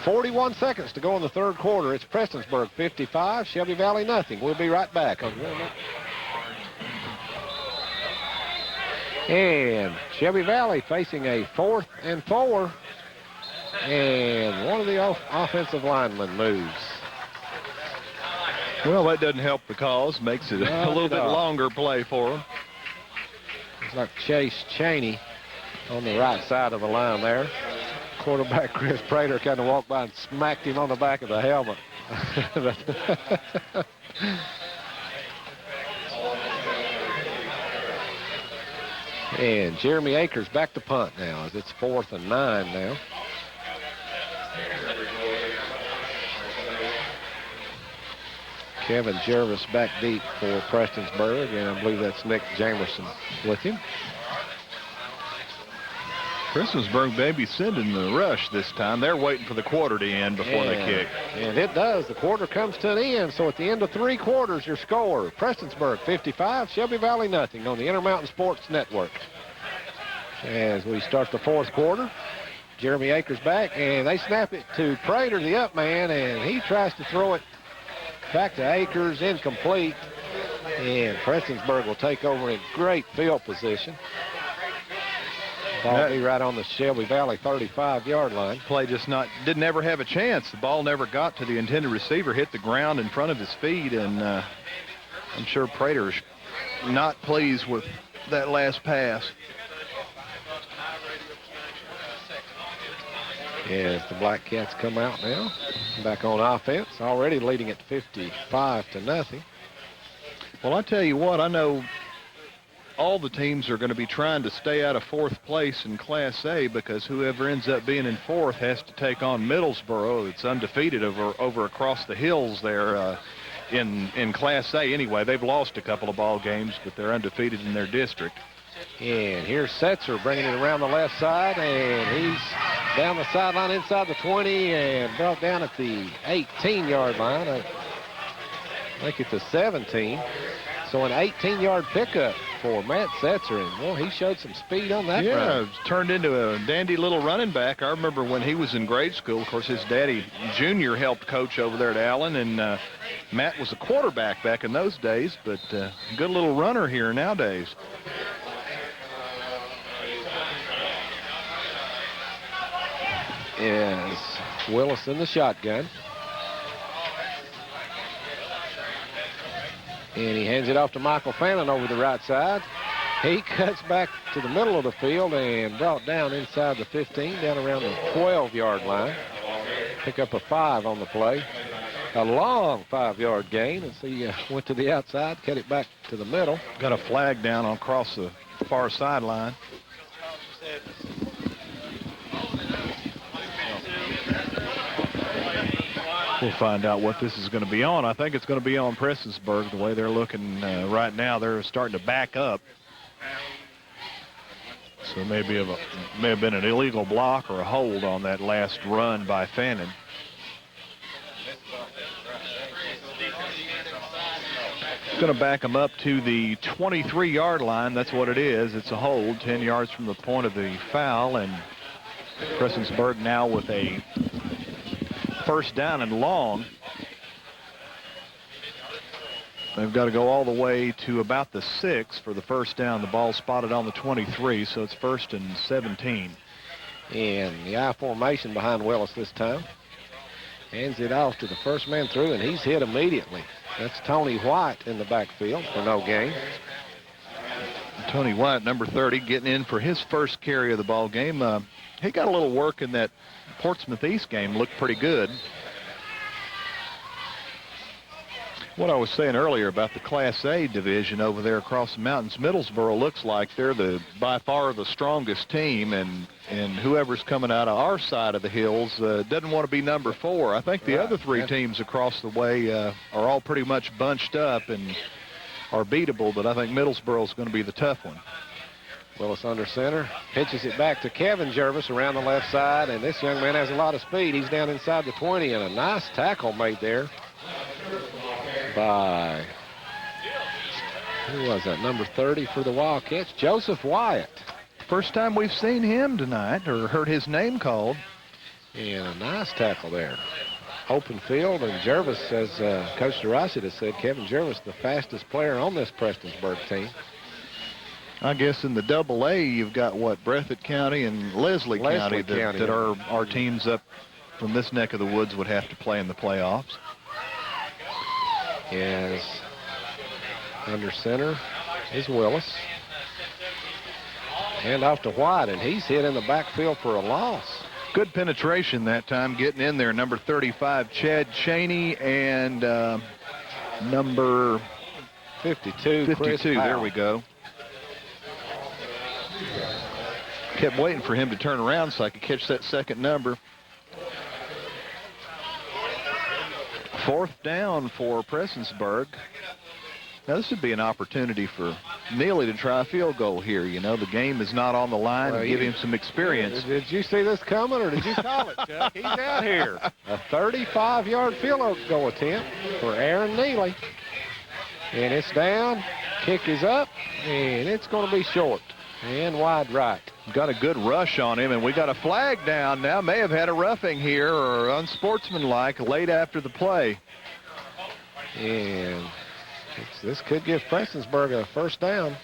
41 seconds to go in the third quarter. It's Prestonsburg 55, Shelby Valley nothing. We'll be right back. And Shelby Valley facing a 4th and 4. And one of the offensive linemen moves. Well, that doesn't help the cause. Makes it a little bit longer play for them. It's like Chase Cheney on the right side of the line there. Quarterback Chris Prater kind of walked by and smacked him on the back of the helmet. And Jeremy Akers back to punt now as it's 4th and 9 now. Kevin Jervis back deep for Prestonsburg, and I believe that's Nick Jamerson with him. Prestonsburg maybe sending the rush this time. They're waiting for the quarter to end before they kick. And it does. The quarter comes to an end. So at the end of 3 quarters, your score, Prestonsburg 55, Shelby Valley nothing on the Intermountain Sports Network. As we start the 4th quarter, Jeremy Akers back, and they snap it to Prater, the up man, and he tries to throw it back to Akers, incomplete. And Prestonsburg will take over in great field position. Ball be right on the Shelby Valley 35-yard line. Play just didn't ever have a chance. The ball never got to the intended receiver, hit the ground in front of his feet, and I'm sure Prater's not pleased with that last pass. As the Black Cats come out now, back on offense, already leading at 55-0. Well, I tell you what, I know all the teams are going to be trying to stay out of 4th place in Class A, because whoever ends up being in 4th has to take on Middlesboro. It's undefeated over across the hills there in Class A anyway. They've lost a couple of ball games, but they're undefeated in their district. And here's Setzer bringing it around the left side, and he's down the sideline inside the 20 and brought down at the 18-yard line. I think it's a 17. So an 18-yard pickup for Matt Setzer, and well, he showed some speed on that run. Yeah, turned into a dandy little running back. I remember when he was in grade school, of course, his daddy, Junior, helped coach over there at Allen, and Matt was a quarterback back in those days, but good little runner here nowadays. Is Willis in the shotgun. And he hands it off to Michael Fannin over the right side. He cuts back to the middle of the field and brought down inside the 15, down around the 12-yard line. Pick up a 5 on the play. A long 5-yard gain as he went to the outside, cut it back to the middle. Got a flag down across the far sideline. We'll find out what this is going to be on. I think it's going to be on Prestonsburg. The way they're looking right now, they're starting to back up. So maybe may have been an illegal block or a hold on that last run by Fannin. Going to back them up to the 23-yard line. That's what it is. It's a hold, 10 yards from the point of the foul, and Prestonsburg now with a first down and long. They've got to go all the way to about the 6 for the first down. The ball spotted on the 23, so it's 1st and 17. And the I formation behind Willis this time. Hands it off to the first man through, and he's hit immediately. That's Tony White in the backfield for no gain. Tony White, number 30, getting in for his first carry of the ball game. He got a little work in that Portsmouth East game, looked pretty good. What I was saying earlier about the Class A division over there across the mountains, Middlesboro looks like they're by far the strongest team, and whoever's coming out of our side of the hills doesn't want to be number 4. I think the other 3 teams across the way are all pretty much bunched up and are beatable, but I think Middlesboro's going to be the tough one. Willis under center, pitches it back to Kevin Jervis around the left side, and this young man has a lot of speed. He's down inside the 20, and a nice tackle made there by, who was that, number 30 for the Wildcats, Joseph Wyatt. First time we've seen him tonight or heard his name called. And a nice tackle there. Open field, and Jervis, as Coach DeRossi has said, Kevin Jervis, the fastest player on this Prestonsburg team. I guess in the Double-A, you've got, Breathitt County and Leslie County that our teams up from this neck of the woods would have to play in the playoffs. Yes. Under center is Willis. Hand off to White, and he's hit in the backfield for a loss. Good penetration that time, getting in there. Number 35, Chad Cheney, and number 52, Chris Powell. There we go. Kept waiting for him to turn around so I could catch that second number. 4th down for Prestonsburg. Now this would be an opportunity for Neely to try a field goal here. You know, the game is not on the line, Well, and give him some experience. Did you see this coming, or did you call it, Chuck? He's out here. A 35-yard field goal attempt for Aaron Neely. And it's down. Kick is up, and it's going to be short and wide right. Got a good rush on him, and we got a flag down now. May have had a roughing here or unsportsmanlike late after the play. And this could give Prestonsburg a first down.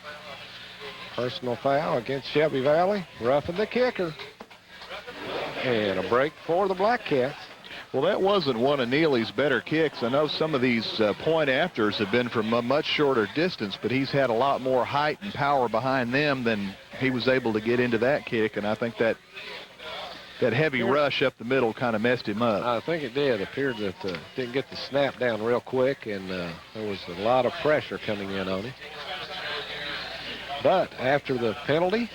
Personal foul against Shelby Valley. Roughing the kicker. And a break for the Black Cats. Well, that wasn't one of Neely's better kicks. I know some of these point afters have been from a much shorter distance, but he's had a lot more height and power behind them than he was able to get into that kick, and I think that heavy rush up the middle kind of messed him up. I think it did. It appeared that didn't get the snap down real quick, and there was a lot of pressure coming in on him. But after the penalty,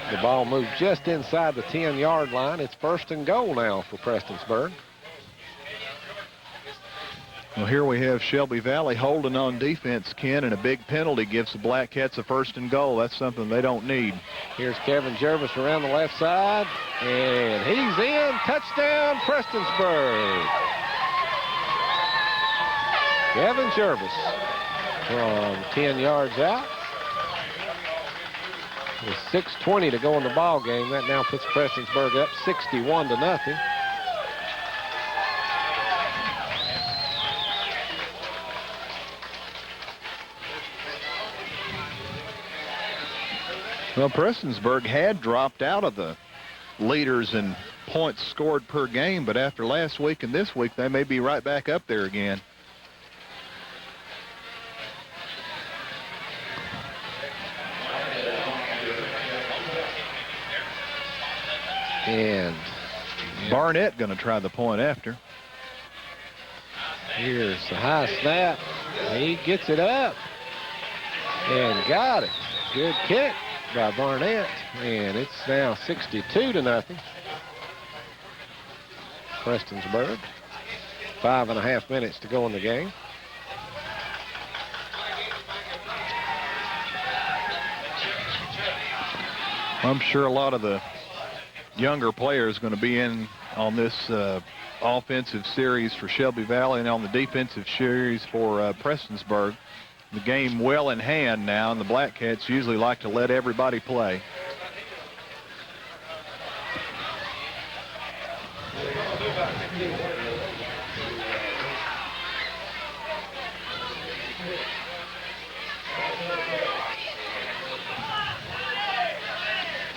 the ball moved just inside the 10-yard line. It's first and goal now for Prestonsburg. Well, here we have Shelby Valley holding on defense, Ken, and a big penalty gives the Black Cats a first and goal. That's something they don't need. Here's Kevin Jervis around the left side, and he's in. Touchdown, Prestonsburg. Kevin Jervis from 10 yards out. With 6:20 to go in the ball game, that now puts Prestonsburg up 61-0. Well, Prestonsburg had dropped out of the leaders in points scored per game, but after last week and this week, they may be right back up there again. And Barnett going to try the point after. Here's the high snap. He gets it up and got it. Good kick by Barnett, and it's now 62-0. Prestonsburg. 5.5 minutes to go in the game. I'm sure a lot of the younger players going to be in on this offensive series for Shelby Valley and on the defensive series for Prestonsburg. The game well in hand now, and the Black Cats usually like to let everybody play.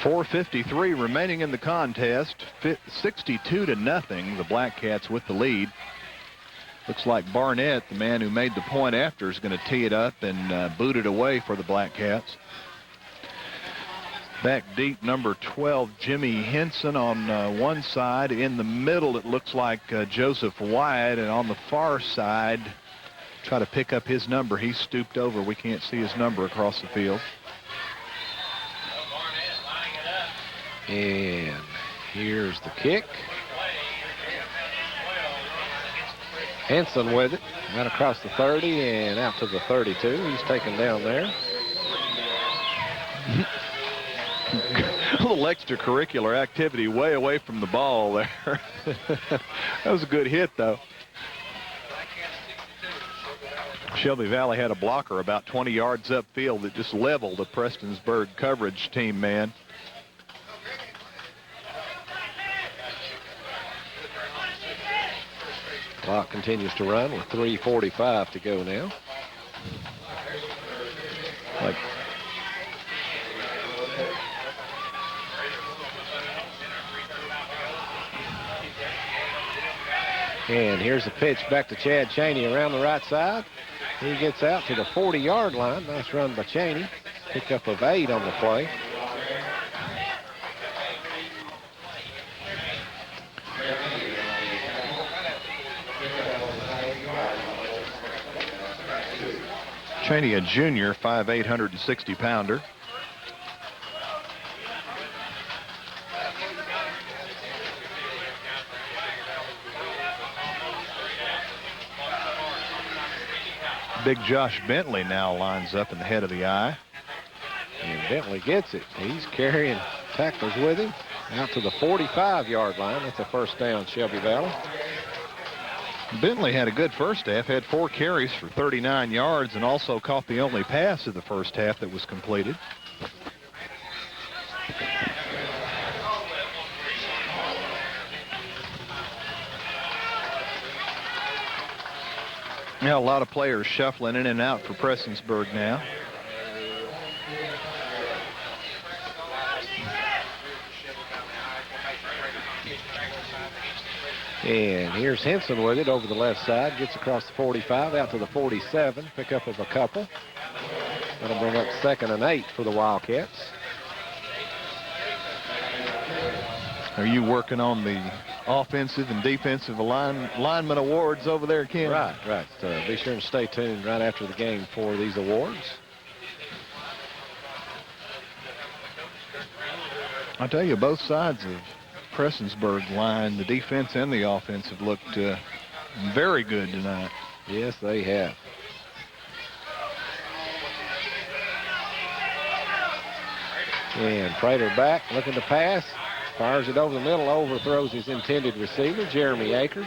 .453 remaining in the contest. 62-0. The Black Cats with the lead. Looks like Barnett, the man who made the point after, is going to tee it up and boot it away for the Black Cats. Back deep, number 12, Jimmy Henson on one side. In the middle, it looks like Joseph Wyatt, and on the far side, try to pick up his number. He's stooped over. We can't see his number across the field. And here's the kick. Henson with it. Right across the 30 and out to the 32. He's taken down there. A little extracurricular activity way away from the ball there. That was a good hit, though. Shelby Valley had a blocker about 20 yards upfield that just leveled the Prestonsburg coverage team, man. Clock continues to run with 3:45 to go now. And here's the pitch back to Chad Cheney around the right side. He gets out to the 40-yard line. Nice run by Cheney. Pickup of 8 on the play. Cheney, a junior, 5'8", 160-pounder. Big Josh Bentley now lines up in the head of the eye. And Bentley gets it. He's carrying tacklers with him out to the 45-yard line. That's a first down, Shelby Valley. Bentley had a good first half, had 4 carries for 39 yards, and also caught the only pass of the first half that was completed. Now a lot of players shuffling in and out for Prestonsburg now. And here's Henson with it over the left side. Gets across the 45 out to the 47. Pickup of a couple. That'll bring up 2nd and 8 for the Wildcats. Are you working on the offensive and defensive lineman awards over there, Ken? Right. Be sure and stay tuned right after the game for these awards. I'll tell you, both sides of Prestonsburg line, the defense and the offensive, looked very good tonight. Yes, they have. And Prater back, looking to pass. Fires it over the middle, overthrows his intended receiver, Jeremy Akers.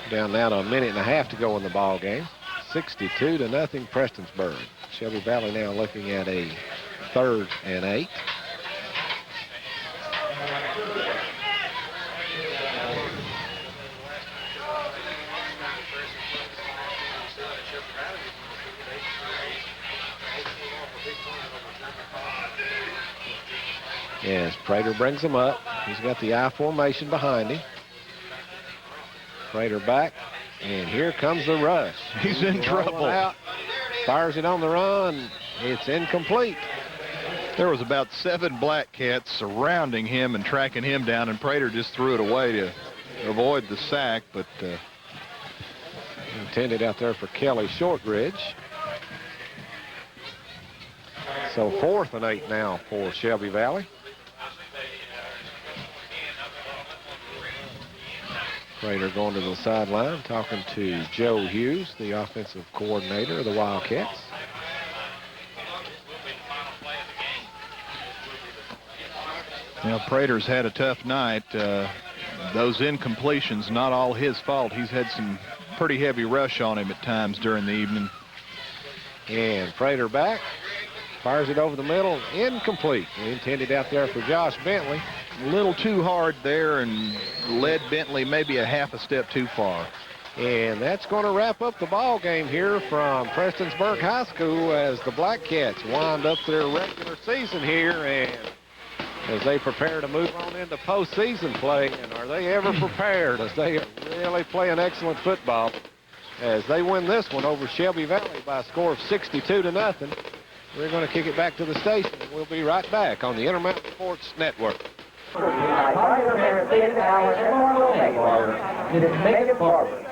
Down now to a minute and a half to go in the ball game. 62-0 Prestonsburg. Shelby Valley now looking at a 3rd and 8. As Prater brings him up, he's got the I formation behind him. Prater back, and here comes the rush. He's in trouble. Out, fires it on the run. It's incomplete. There was about 7 Black Cats surrounding him and tracking him down, and Prater just threw it away to avoid the sack, but intended out there for Kelly Shortridge. So 4th and 8 now for Shelby Valley. Prater going to the sideline, talking to Joe Hughes, the offensive coordinator of the Wildcats. Now, Prater's had a tough night. Those incompletions, not all his fault. He's had some pretty heavy rush on him at times during the evening. And Prater back, fires it over the middle, incomplete. Intended out there for Josh Bentley. A little too hard there and led Bentley maybe a half a step too far. And that's going to wrap up the ball game here from Prestonsburg High School as the Black Cats wind up their regular season here, and as they prepare to move on into postseason play. And are they ever prepared, as they are really playing excellent football as they win this one over Shelby Valley by a score of 62-0. We're going to kick it back to the station, and we'll be right back on the Intermountain Sports Network. It is Megan Barber.